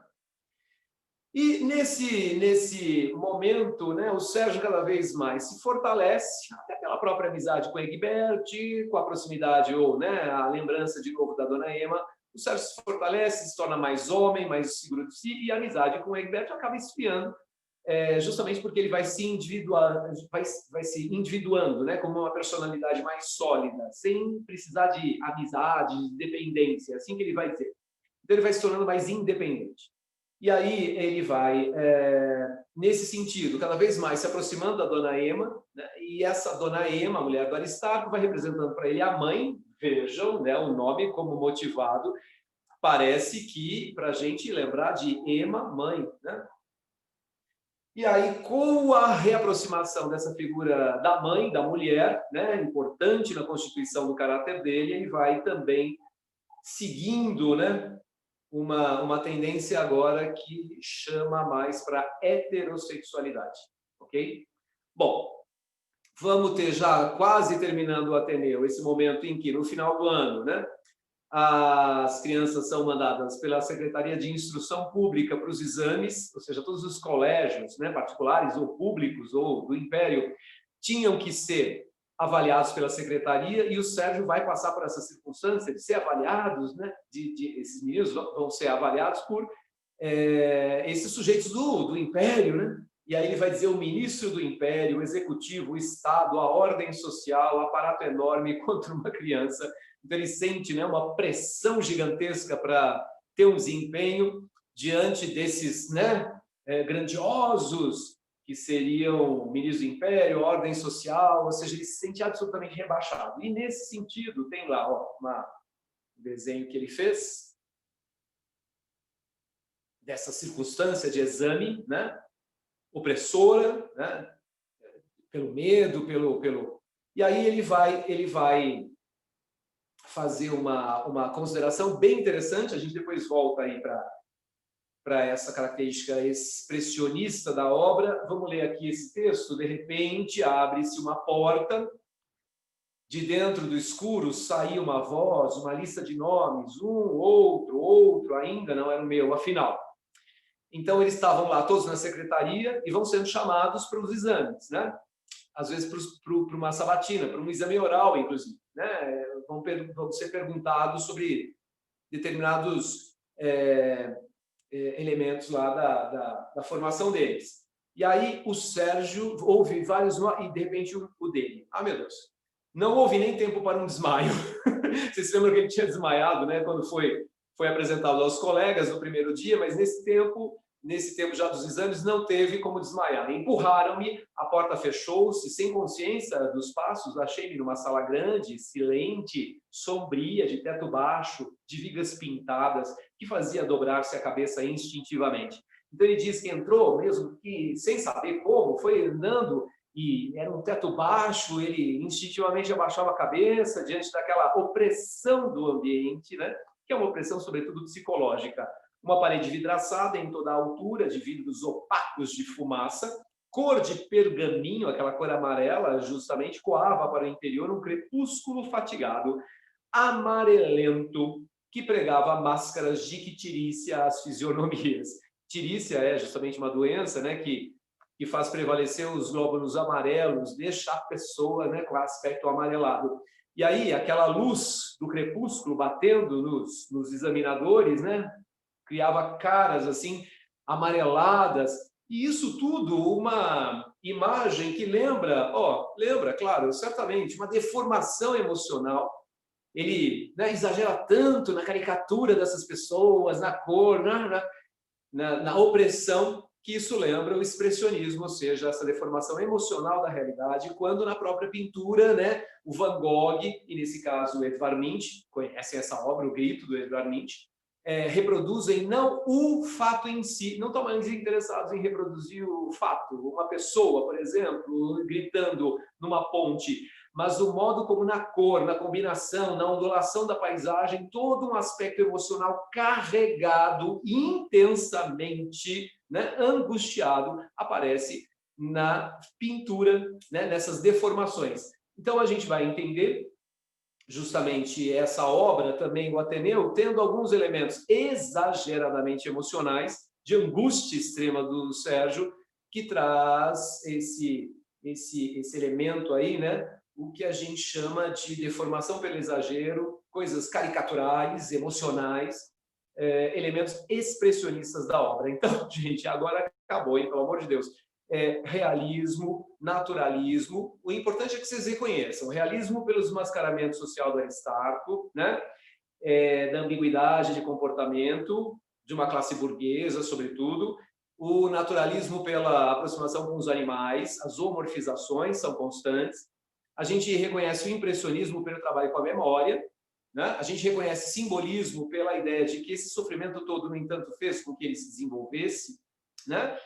E nesse momento, né, o Sérgio cada vez mais se fortalece, até pela própria amizade com Egbert, com a proximidade ou, né, a lembrança de novo da dona Ema. O Sérgio se fortalece, se torna mais homem, mais seguro de si, e a amizade com Egbert acaba esfriando, justamente porque ele vai se individuando, né, como uma personalidade mais sólida, sem precisar de amizade, de dependência, assim que ele vai dizer. Então ele vai se tornando mais independente. E aí ele vai, nesse sentido, cada vez mais se aproximando da dona Ema, né? E essa dona Ema, a mulher do Aristarco, vai representando para ele a mãe. Vejam, né, o nome como motivado, parece que, para a gente lembrar de Ema, mãe, né? E aí, com a reaproximação dessa figura da mãe, da mulher, né, importante na constituição do caráter dele, ele vai também seguindo, né, uma tendência agora que chama mais para heterossexualidade, ok? Bom, vamos ter já quase terminando o Ateneu, esse momento em que, no final do ano, né, as crianças são mandadas pela Secretaria de Instrução Pública para os exames, ou seja, todos os colégios, né, particulares ou públicos ou do Império, tinham que ser avaliados pela secretaria, e o Sérgio vai passar por essa circunstância de ser avaliados, né? Esses meninos vão ser avaliados por esses sujeitos do Império, né? E aí ele vai dizer o ministro do Império, o executivo, o Estado, a ordem social, o aparato enorme contra uma criança. Então ele sente, né, uma pressão gigantesca para ter um desempenho diante desses, né, grandiosos que seriam ministros do Império, ordem social, ou seja, ele se sente absolutamente rebaixado. E, nesse sentido, tem lá um desenho que ele fez dessa circunstância de exame, né? Opressora, né? Pelo medo, pelo... E aí ele vai fazer uma consideração bem interessante, a gente depois volta aí para essa característica expressionista da obra. Vamos ler aqui esse texto. De repente, abre-se uma porta, de dentro do escuro saía uma voz, uma lista de nomes, outro, ainda não era o meu, afinal. Então, eles estavam lá todos na secretaria e vão sendo chamados para os exames, né? Às vezes para uma sabatina, para um exame oral, inclusive, né? Vão ser perguntados sobre determinados elementos lá da formação deles. E aí o Sérgio ouve vários e de repente o dele. Ah, meu Deus! Não houve nem tempo para um desmaio. Vocês se lembram que ele tinha desmaiado, né? Quando foi apresentado aos colegas no primeiro dia, mas nesse tempo já dos exames, não teve como desmaiar. Empurraram-me, a porta fechou-se, sem consciência dos passos, achei-me numa sala grande, silente, sombria, de teto baixo, de vigas pintadas, que fazia dobrar-se a cabeça instintivamente. Então ele diz que entrou, mesmo que sem saber como, foi andando, e era um teto baixo, ele instintivamente abaixava a cabeça diante daquela opressão do ambiente, né? Que é uma opressão, sobretudo, psicológica. Uma parede vidraçada em toda a altura, de vidros opacos de fumaça, cor de pergaminho, aquela cor amarela, justamente coava para o interior um crepúsculo fatigado, amarelento, que pregava máscaras de ictirícia às fisionomias. Tirícia é justamente uma doença, né, que faz prevalecer os glóbulos amarelos, deixa a pessoa, né, com aspecto amarelado. E aí, aquela luz do crepúsculo batendo nos examinadores, né, criava caras assim amareladas, e isso tudo uma imagem que lembra, claro, certamente, uma deformação emocional. Ele, né, exagera tanto na caricatura dessas pessoas, na cor, na opressão, que isso lembra o expressionismo, ou seja, essa deformação emocional da realidade, quando na própria pintura, né, o Van Gogh, e nesse caso o Edvard Munch, conhecem essa obra, O Grito, do Edvard Munch, reproduzem não o fato em si, não estão mais interessados em reproduzir o fato, uma pessoa, por exemplo, gritando numa ponte, mas o modo como na cor, na combinação, na ondulação da paisagem, todo um aspecto emocional carregado, intensamente, né, angustiado, aparece na pintura, né, nessas deformações. Então, a gente vai entender justamente essa obra também, o Ateneu, tendo alguns elementos exageradamente emocionais, de angústia extrema do Sérgio, que traz esse elemento aí, né? O que a gente chama de deformação pelo exagero, coisas caricaturais, emocionais, elementos expressionistas da obra. Então, gente, agora acabou, hein? Pelo amor de Deus. Realismo, naturalismo. O importante é que vocês reconheçam. Realismo pelo desmascaramento social do Aristarco, né? Da ambiguidade de comportamento de uma classe burguesa, sobretudo. O naturalismo pela aproximação com os animais, as zoomorfizações são constantes. A gente reconhece o impressionismo pelo trabalho com a memória, né? A gente reconhece simbolismo pela ideia de que esse sofrimento todo, no entanto, fez com que ele se desenvolvesse, né?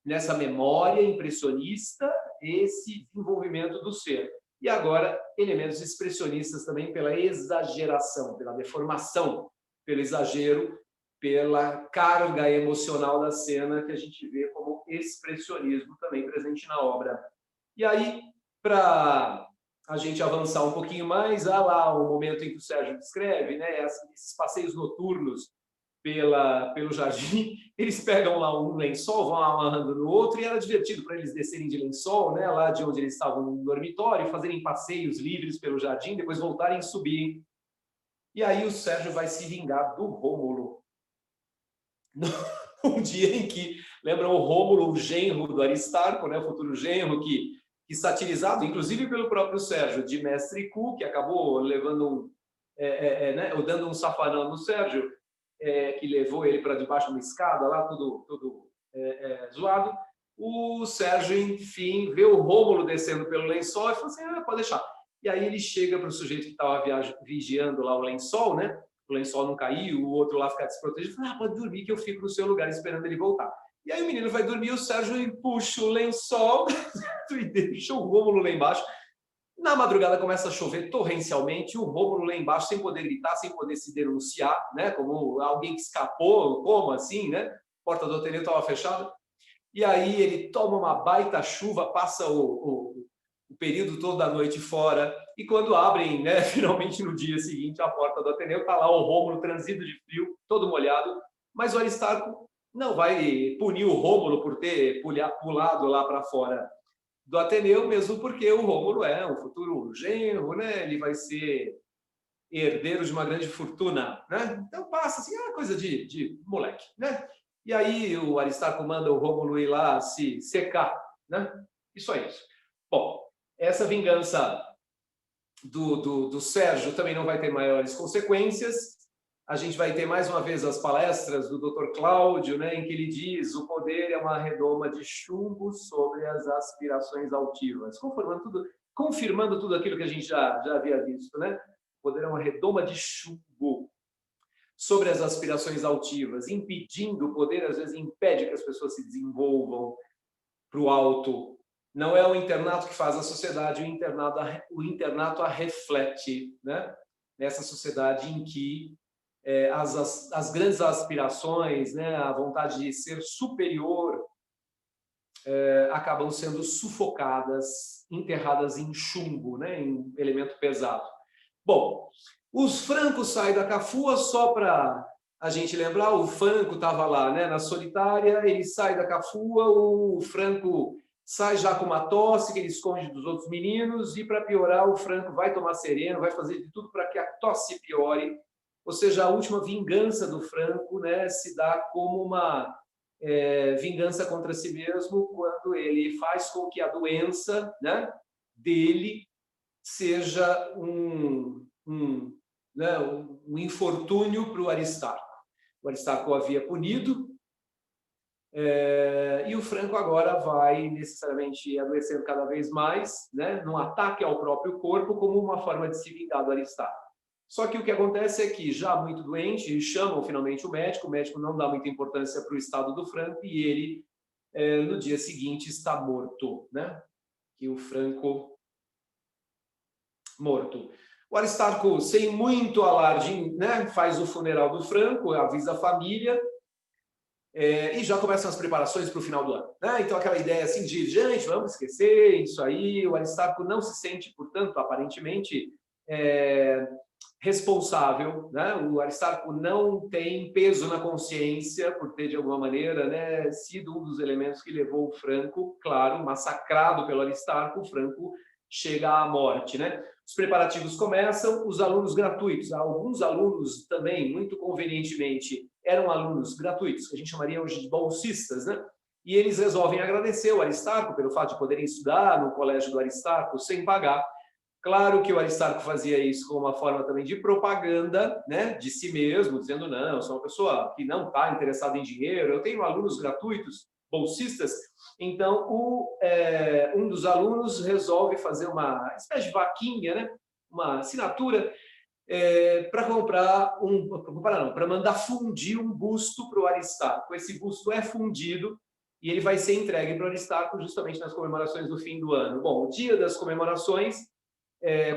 Nessa memória impressionista, esse desenvolvimento do ser. E agora, elementos expressionistas também pela exageração, pela deformação, pelo exagero, pela carga emocional da cena, que a gente vê como expressionismo também presente na obra. E aí, para a gente avançar um pouquinho mais, há lá o momento em que o Sérgio descreve, né, esses passeios noturnos pelo jardim, eles pegam lá um lençol, vão amarrando no outro, e era divertido para eles descerem de lençol, né, lá de onde eles estavam no dormitório, fazerem passeios livres pelo jardim, depois voltarem e subirem. E aí o Sérgio vai se vingar do Rômulo. Um dia em que, lembra o Rômulo, o genro do Aristarco, né, o futuro genro, que satirizado, inclusive pelo próprio Sérgio, de mestre Cu, que acabou levando né, dando um safanão no Sérgio, que levou ele para debaixo de uma escada lá, tudo zoado. O Sérgio, enfim, vê o Rômulo descendo pelo lençol e fala assim, pode deixar. E aí ele chega para o sujeito que estava vigiando lá o lençol, né? O lençol não caiu, o outro lá ficar desprotegido, fala, pode dormir que eu fico no seu lugar esperando ele voltar. E aí o menino vai dormir, o Sérgio puxa o lençol e deixa o Rômulo lá embaixo. Na madrugada começa a chover torrencialmente, o Rômulo lá embaixo, sem poder gritar, sem poder se denunciar, né? Como alguém que escapou, como assim, né? A porta do Ateneu estava fechada. E aí ele toma uma baita chuva, passa o período todo da noite fora, e quando abrem, né, finalmente no dia seguinte, a porta do Ateneu, está lá o Rômulo transido de frio, todo molhado, mas o Aristarco não vai punir o Rômulo por ter pulado lá para fora do Ateneu, mesmo porque o Rômulo é um futuro genro, né? Ele vai ser herdeiro de uma grande fortuna, né? Então passa assim, coisa de moleque, né? E aí o Aristarco manda o Rômulo ir lá se secar, né? Isso é isso. Bom, essa vingança do Sérgio também não vai ter maiores consequências. A gente vai ter mais uma vez as palestras do Dr. Cláudio, né, em que ele diz o poder é uma redoma de chumbo sobre as aspirações altivas, confirmando tudo aquilo que a gente já havia visto, né? O poder é uma redoma de chumbo sobre as aspirações altivas, impedindo o poder, às vezes impede que as pessoas se desenvolvam para o alto. Não é o internato que faz a sociedade, o internato a reflete, né? Nessa sociedade em que as grandes aspirações, né, a vontade de ser superior, acabam sendo sufocadas, enterradas em chumbo, né, em elemento pesado. Bom, os francos saem da Cafua, só para a gente lembrar, o Franco estava lá, né, na solitária, ele sai da Cafua, o Franco sai já com uma tosse que ele esconde dos outros meninos, e para piorar, o Franco vai tomar sereno, vai fazer de tudo para que a tosse piore. Ou seja, a última vingança do Franco, né, se dá como uma vingança contra si mesmo, quando ele faz com que a doença, né, dele seja né, um infortúnio para o Aristarco. O Aristarco o havia punido, e o Franco agora vai necessariamente adoecendo cada vez mais, né, num ataque ao próprio corpo, como uma forma de se vingar do Aristarco. Só que o que acontece é que, já muito doente, chamam finalmente o médico não dá muita importância para o estado do Franco, e ele, no dia seguinte, está morto, né? Que o Franco morto. O Aristarco, sem muito alarde, né, faz o funeral do Franco, avisa a família, e já começam as preparações para o final do ano. Né? Então, aquela ideia assim de, gente, vamos esquecer isso aí. O Aristarco não se sente, portanto, aparentemente, responsável. Né? O Aristarco não tem peso na consciência por ter, de alguma maneira, né, sido um dos elementos que levou o Franco, claro, massacrado pelo Aristarco. O Franco chega à morte. Né? Os preparativos começam, os alunos gratuitos. Alguns alunos também, muito convenientemente, eram alunos gratuitos, que a gente chamaria hoje de bolsistas, né? E eles resolvem agradecer o Aristarco pelo fato de poderem estudar no colégio do Aristarco sem pagar. Claro que o Aristarco fazia isso como uma forma também de propaganda, né, de si mesmo, dizendo, não, eu sou uma pessoa que não está interessada em dinheiro, eu tenho alunos gratuitos, bolsistas. Então, um dos alunos resolve fazer uma espécie de vaquinha, né, uma assinatura, para para mandar fundir um busto para o Aristarco. Esse busto é fundido e ele vai ser entregue para o Aristarco justamente nas comemorações do fim do ano. Bom, o dia das comemorações,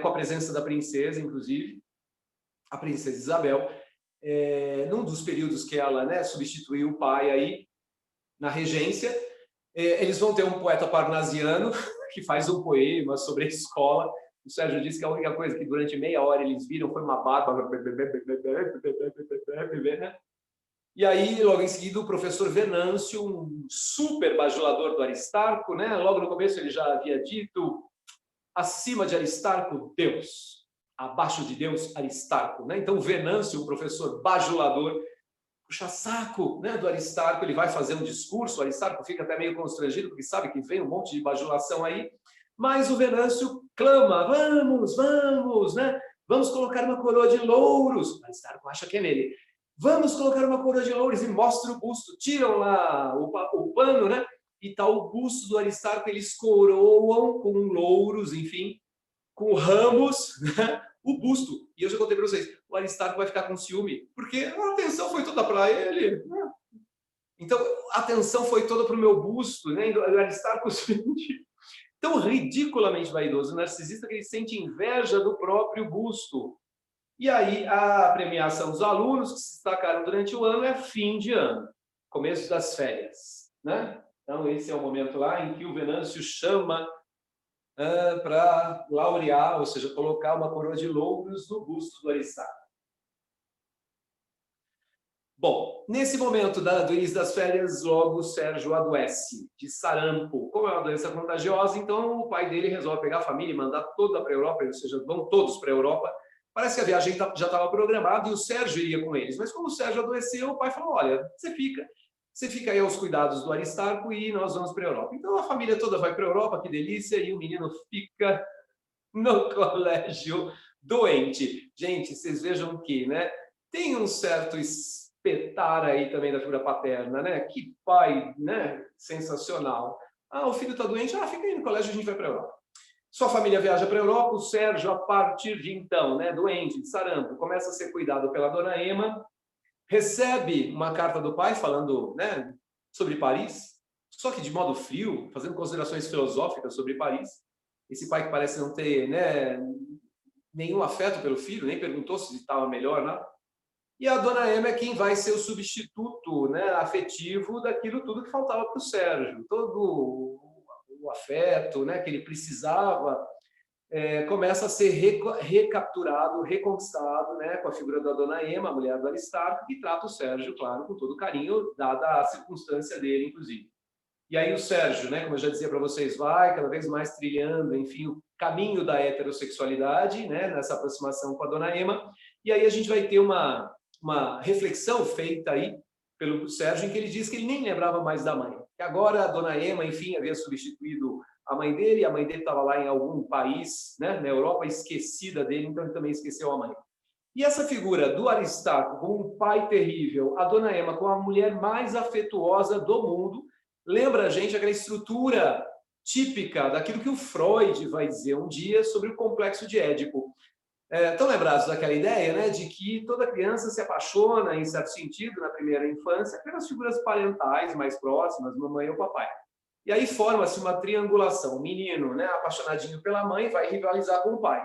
com a presença da princesa, inclusive, a princesa Isabel, num dos períodos que ela, né, substituiu o pai aí na regência, eles vão ter um poeta parnasiano que faz um poema sobre a escola. O Sérgio disse que a única coisa que durante meia hora eles viram foi uma barba. E aí, logo em seguida, o professor Venâncio, um super bajulador do Aristarco, né? Logo no começo ele já havia dito: acima de Aristarco, Deus. Abaixo de Deus, Aristarco. Né? Então, Venâncio, um professor bajulador, puxa saco, né, do Aristarco, ele vai fazer um discurso, o Aristarco fica até meio constrangido, porque sabe que vem um monte de bajulação aí, mas o Venâncio clama, vamos, né? Vamos colocar uma coroa de louros. O Aristarco acha que é nele. Vamos colocar uma coroa de louros, e mostra o busto, tiram lá o pano, né? E tá o busto do Aristarco, eles coroam com louros, enfim, com ramos, né? O busto. E eu já contei para vocês, o Aristarco vai ficar com ciúme, porque a atenção foi toda para ele. Né? Então, a atenção foi toda para o meu busto, né? O Aristarco se sente tão ridiculamente vaidoso, narcisista, que ele sente inveja do próprio busto. E aí, a premiação dos alunos que se destacaram durante o ano é fim de ano, começo das férias. Né? Então, esse é o momento lá em que o Venâncio chama para laurear, ou seja, colocar uma coroa de louros no busto do Aristarco. Bom, nesse momento do início das férias, logo o Sérgio adoece de sarampo. Como é uma doença contagiosa, então o pai dele resolve pegar a família e mandar toda para a Europa, ou seja, vão todos para a Europa. Parece que a viagem já estava programada e o Sérgio iria com eles. Mas como o Sérgio adoeceu, o pai falou, olha, você fica aí aos cuidados do Aristarco e nós vamos para a Europa. Então a família toda vai para a Europa, que delícia, e o menino fica no colégio doente. Gente, vocês vejam que, né, tem um certo espetar aí também da figura paterna, né? Que pai, né? Sensacional. O filho está doente, fica aí no colégio, a gente vai para a Europa. Sua família viaja para a Europa, o Sérgio, a partir de então, né, doente, de sarampo, começa a ser cuidado pela dona Ema, recebe uma carta do pai falando, né, sobre Paris, só que de modo frio, fazendo considerações filosóficas sobre Paris. Esse pai que parece não ter, né, nenhum afeto pelo filho, nem perguntou se estava melhor, né? E a dona Ema é quem vai ser o substituto, né, afetivo daquilo tudo que faltava para o Sérgio. Todo o afeto, né, que ele precisava começa a ser recapturado, reconquistado, né, com a figura da dona Ema, a mulher do Aristarco, que trata o Sérgio, claro, com todo carinho, dada a circunstância dele, inclusive. E aí o Sérgio, né, como eu já dizia para vocês, vai cada vez mais trilhando, enfim, o caminho da heterossexualidade, né, nessa aproximação com a dona Ema. E aí a gente vai ter uma reflexão feita aí pelo Sérgio, em que ele diz que ele nem lembrava mais da mãe. Que agora a dona Ema, enfim, havia substituído a mãe dele estava lá em algum país, né, na Europa, esquecida dele, então ele também esqueceu a mãe. E essa figura do Aristarco como um pai terrível, a dona Ema como a mulher mais afetuosa do mundo, lembra a gente aquela estrutura típica daquilo que o Freud vai dizer um dia sobre o complexo de Édipo. Estão lembrados daquela ideia, né, de que toda criança se apaixona, em certo sentido, na primeira infância, pelas figuras parentais mais próximas, mamãe ou papai. E aí forma-se uma triangulação. O menino, né, apaixonadinho pela mãe, vai rivalizar com o pai.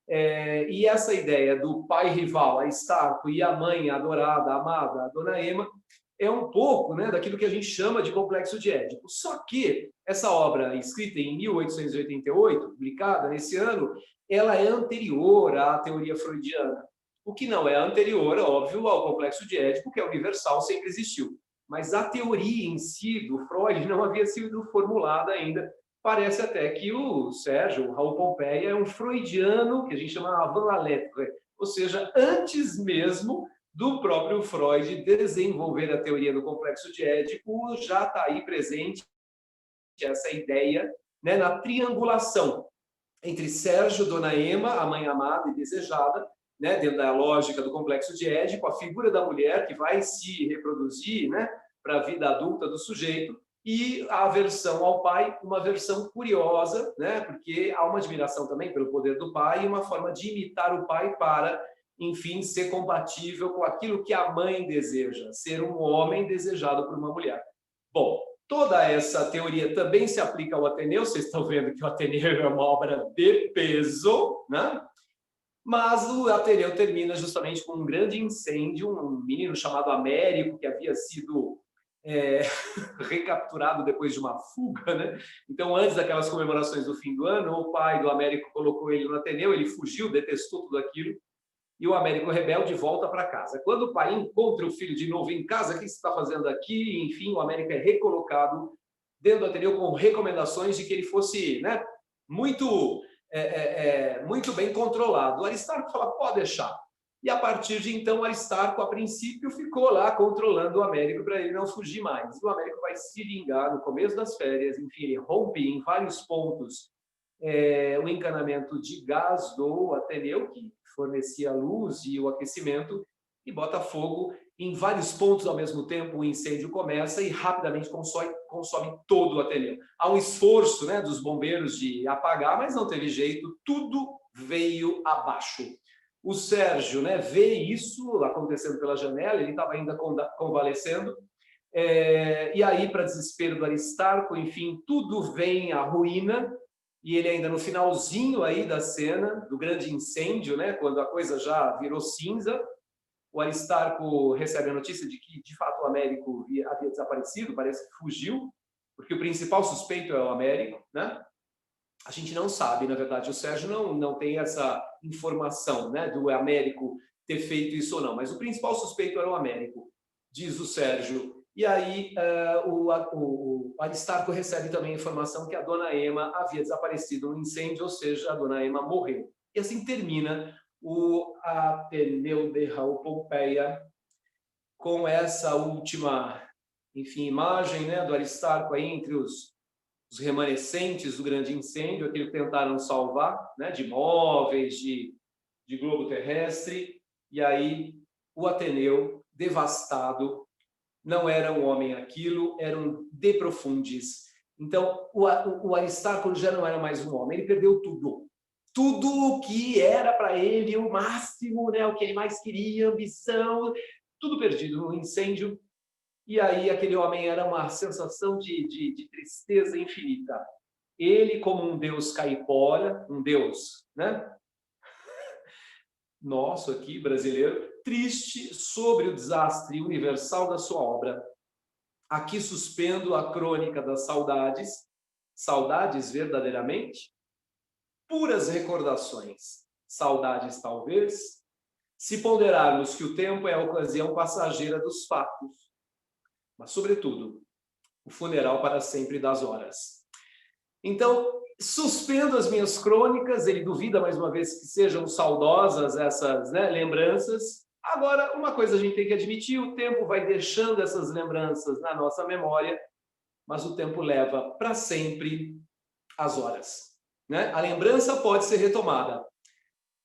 E essa ideia do pai rival, Aristarco, e a mãe adorada, amada, a Dona Ema, é um pouco, né, daquilo que a gente chama de complexo de Édipo. Só que essa obra, escrita em 1888, publicada nesse ano, ela é anterior à teoria freudiana. O que não é anterior, óbvio, ao complexo de Édipo, que é universal, sempre existiu. Mas a teoria em si do Freud não havia sido formulada ainda. Parece até que o Sérgio, o Raul Pompeia, é um freudiano, que a gente chama avant la lettre, ou seja, antes mesmo do próprio Freud desenvolver a teoria do complexo de Édipo, já está aí presente essa ideia, né, na triangulação entre Sérgio, Dona Ema, a mãe amada e desejada, né, dentro da lógica do complexo de Édipo, a figura da mulher que vai se reproduzir, né, para a vida adulta do sujeito, e a aversão ao pai, uma versão curiosa, né, porque há uma admiração também pelo poder do pai e uma forma de imitar o pai para, enfim, ser compatível com aquilo que a mãe deseja, ser um homem desejado por uma mulher. Bom, toda essa teoria também se aplica ao Ateneu, vocês estão vendo que o Ateneu é uma obra de peso, né? Mas o Ateneu termina justamente com um grande incêndio, um menino chamado Américo, que havia sido recapturado depois de uma fuga, né? Então, antes daquelas comemorações do fim do ano, o pai do Américo colocou ele no Ateneu, ele fugiu, detestou tudo aquilo, e o Américo rebelde volta para casa. Quando o pai encontra o filho de novo em casa, o que você está fazendo aqui? Enfim, o Américo é recolocado dentro do Ateneu com recomendações de que ele fosse, né, muito bem controlado. O Aristarco fala, pode deixar. E a partir de então, o Aristarco, a princípio, ficou lá controlando o Américo para ele não fugir mais. O Américo vai se vingar no começo das férias, enfim, ele rompe em vários pontos o encanamento de gás do Ateneu, que fornecia a luz e o aquecimento, e bota fogo em vários pontos ao mesmo tempo. O incêndio começa e rapidamente consome todo o Ateneu. Há um esforço, né, dos bombeiros de apagar, mas não teve jeito, tudo veio abaixo. O Sérgio, né, vê isso acontecendo pela janela, ele estava ainda convalescendo, e aí, para desespero do Aristarco, enfim, tudo vem à ruína, e ele ainda no finalzinho aí da cena, do grande incêndio, né, quando a coisa já virou cinza, o Aristarco recebe a notícia de que, de fato, o Américo havia desaparecido, parece que fugiu, porque o principal suspeito é o Américo, né? A gente não sabe, na verdade, o Sérgio não tem essa informação, né, do Américo ter feito isso ou não, mas o principal suspeito era o Américo, diz o Sérgio. E aí o Aristarco recebe também a informação que a Dona Ema havia desaparecido no incêndio, ou seja, a Dona Ema morreu. E assim termina o Ateneu de Raul Pompeia, com essa última, enfim, imagem, né, do Aristarco aí entre os remanescentes do grande incêndio, aquilo que tentaram salvar, né, de móveis, de globo terrestre, e aí o Ateneu, devastado, não era um homem aquilo, era um de profundis. Então, o Aristarco já não era mais um homem, ele perdeu tudo. Tudo o que era para ele o máximo, né, o que ele mais queria, ambição, tudo perdido no incêndio. E aí aquele homem era uma sensação de tristeza infinita. Ele, como um deus caipora, um deus, né? Nosso aqui, brasileiro, triste sobre o desastre universal da sua obra. Aqui suspendo a crônica das saudades, saudades verdadeiramente, puras recordações, saudades talvez, se ponderarmos que o tempo é a ocasião passageira dos fatos, mas, sobretudo, o funeral para sempre das horas. Então, suspendo as minhas crônicas, ele duvida mais uma vez que sejam saudosas essas, né, lembranças. Agora, uma coisa a gente tem que admitir, o tempo vai deixando essas lembranças na nossa memória, mas o tempo leva para sempre as horas, né? A lembrança pode ser retomada,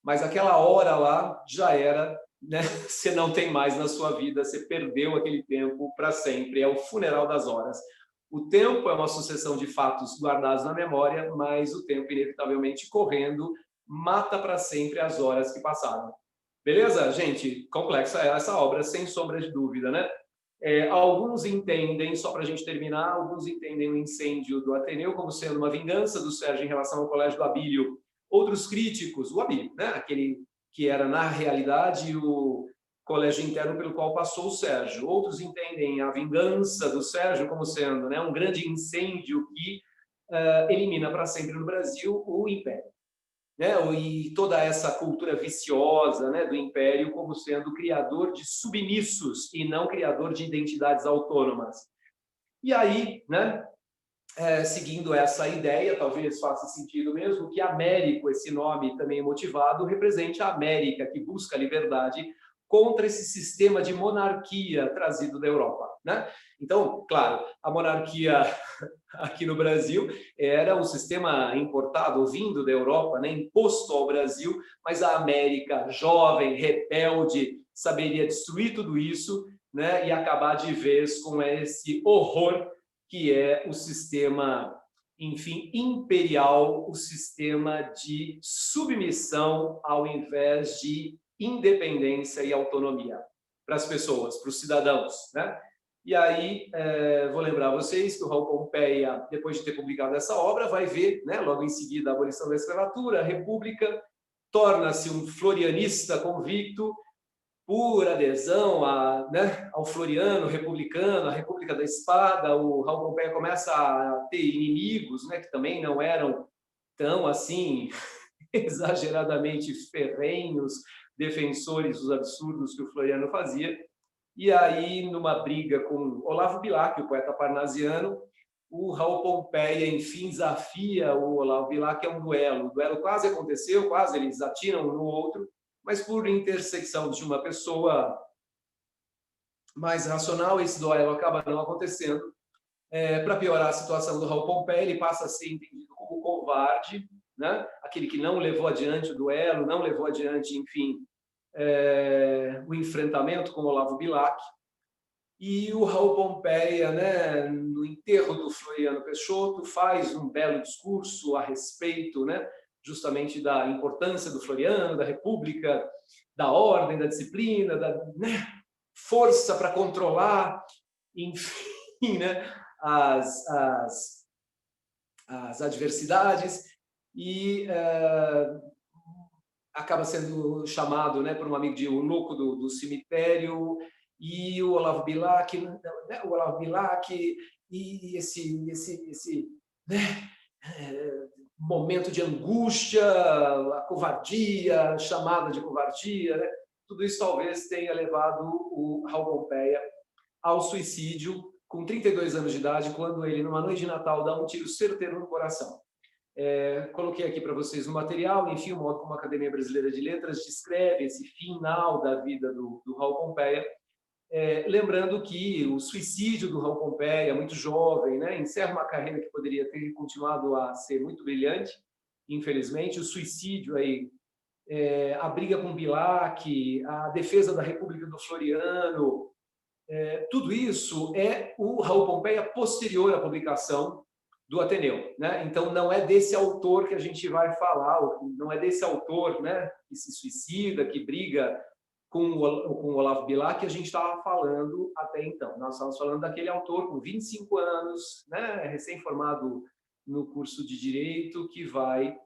mas aquela hora lá já era, né? Você não tem mais na sua vida, você perdeu aquele tempo para sempre, é o funeral das horas. O tempo é uma sucessão de fatos guardados na memória, mas o tempo, inevitavelmente correndo, mata para sempre as horas que passaram. Beleza, gente? Complexa é essa obra, sem sombra de dúvida, né? Alguns entendem, só para a gente terminar, alguns entendem o incêndio do Ateneu como sendo uma vingança do Sérgio em relação ao Colégio do Abílio, Outros críticos, o Habib, né? Aquele que era, na realidade, o colégio interno pelo qual passou o Sérgio. Outros entendem a vingança do Sérgio como sendo, né, um grande incêndio que elimina para sempre no Brasil o Império, né? E toda essa cultura viciosa, né, do Império como sendo criador de submissos e não criador de identidades autônomas. E aí, né, seguindo essa ideia, talvez faça sentido mesmo que Américo, esse nome também motivado, represente a América, que busca a liberdade contra esse sistema de monarquia trazido da Europa, né? Então, claro, a monarquia aqui no Brasil era um sistema importado, vindo da Europa, né, imposto ao Brasil, mas a América, jovem, rebelde, saberia destruir tudo isso, né, e acabar de vez com esse horror que é o sistema, enfim, imperial, o sistema de submissão ao invés de independência e autonomia para as pessoas, para os cidadãos, né? E aí, vou lembrar vocês que o Raul Pompeia, depois de ter publicado essa obra, vai ver, né, logo em seguida, a abolição da escravatura, a República, torna-se um florianista convicto, por adesão né, ao Floriano republicano, a República da Espada. O Raul Pompeia começa a ter inimigos, né, que também não eram tão assim exageradamente ferrenhos defensores dos absurdos que o Floriano fazia. E aí, numa briga com Olavo Bilac, o poeta parnasiano, o Raul Pompeia, enfim, desafia o Olavo Bilac a um duelo. O duelo quase aconteceu, quase eles atiram um no outro, mas por intersecção de uma pessoa mais racional, esse duelo acaba não acontecendo. Para piorar a situação do Raul Pompeia, ele passa a ser entendido como covarde, né? Aquele que não levou adiante o duelo, não levou adiante, enfim, o enfrentamento com o Olavo Bilac. E o Raul Pompeia, né, no enterro do Floriano Peixoto, faz um belo discurso a respeito, né, justamente da importância do Floriano, da República, da ordem, da disciplina, da, né, força para controlar, enfim, né, as adversidades. E acaba sendo chamado, né, por um amigo de um louco do cemitério. E o Olavo Bilac, né, e esse né, momento de angústia, a covardia, chamada de covardia, né? Tudo isso talvez tenha levado o Raul Pompeia ao suicídio com 32 anos de idade, quando ele, numa noite de Natal, dá um tiro certeiro no coração. Coloquei aqui para vocês o material, enfim, o modo como a Academia Brasileira de Letras descreve esse final da vida do Raul Pompeia. Lembrando que o suicídio do Raul Pompeia, muito jovem, né, encerra uma carreira que poderia ter continuado a ser muito brilhante, infelizmente. O suicídio, aí, a briga com Bilac, a defesa da República do Floriano, tudo isso é o Raul Pompeia posterior à publicação do Ateneu, né? Então, não é desse autor que a gente vai falar, não é desse autor, né, que se suicida, que briga com o Olavo Bilac que a gente estava falando até então. Nós estávamos falando daquele autor com 25 anos, né, recém-formado no curso de Direito, que vai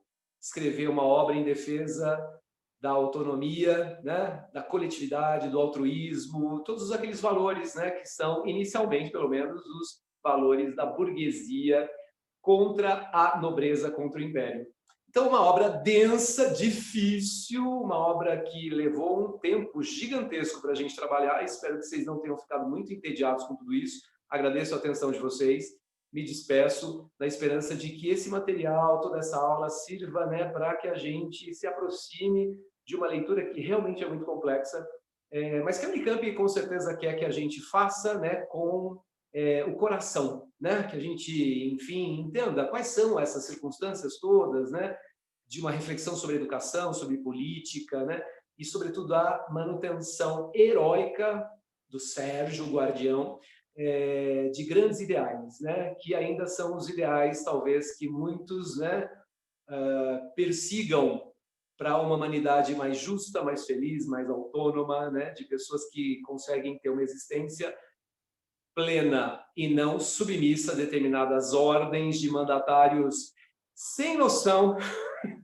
escrever uma obra em defesa da autonomia, né, da coletividade, do altruísmo, todos aqueles valores, né, que são, inicialmente, pelo menos, os valores da burguesia contra a nobreza, contra o império. Então, uma obra densa, difícil, uma obra que levou um tempo gigantesco para a gente trabalhar. Espero que vocês não tenham ficado muito entediados com tudo isso. Agradeço a atenção de vocês. Me despeço na esperança de que esse material, toda essa aula, sirva, né, para que a gente se aproxime de uma leitura que realmente é muito complexa, mas que a Unicamp com certeza quer que a gente faça, né, com o coração, né? Que a gente, enfim, entenda quais são essas circunstâncias todas, né? De uma reflexão sobre educação, sobre política, né? E, sobretudo, a manutenção heróica do Sérgio, o guardião, de grandes ideais, né? Que ainda são os ideais, talvez, que muitos, né, persigam para uma humanidade mais justa, mais feliz, mais autônoma, né? De pessoas que conseguem ter uma existência plena e não submissa a determinadas ordens de mandatários sem noção,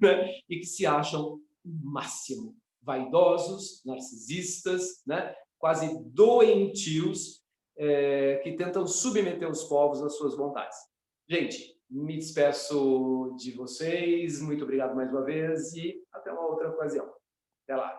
né? E que se acham o máximo. Vaidosos, narcisistas, né? Quase doentios, que tentam submeter os povos às suas vontades. Gente, me despeço de vocês, muito obrigado mais uma vez e até uma outra ocasião. Até lá.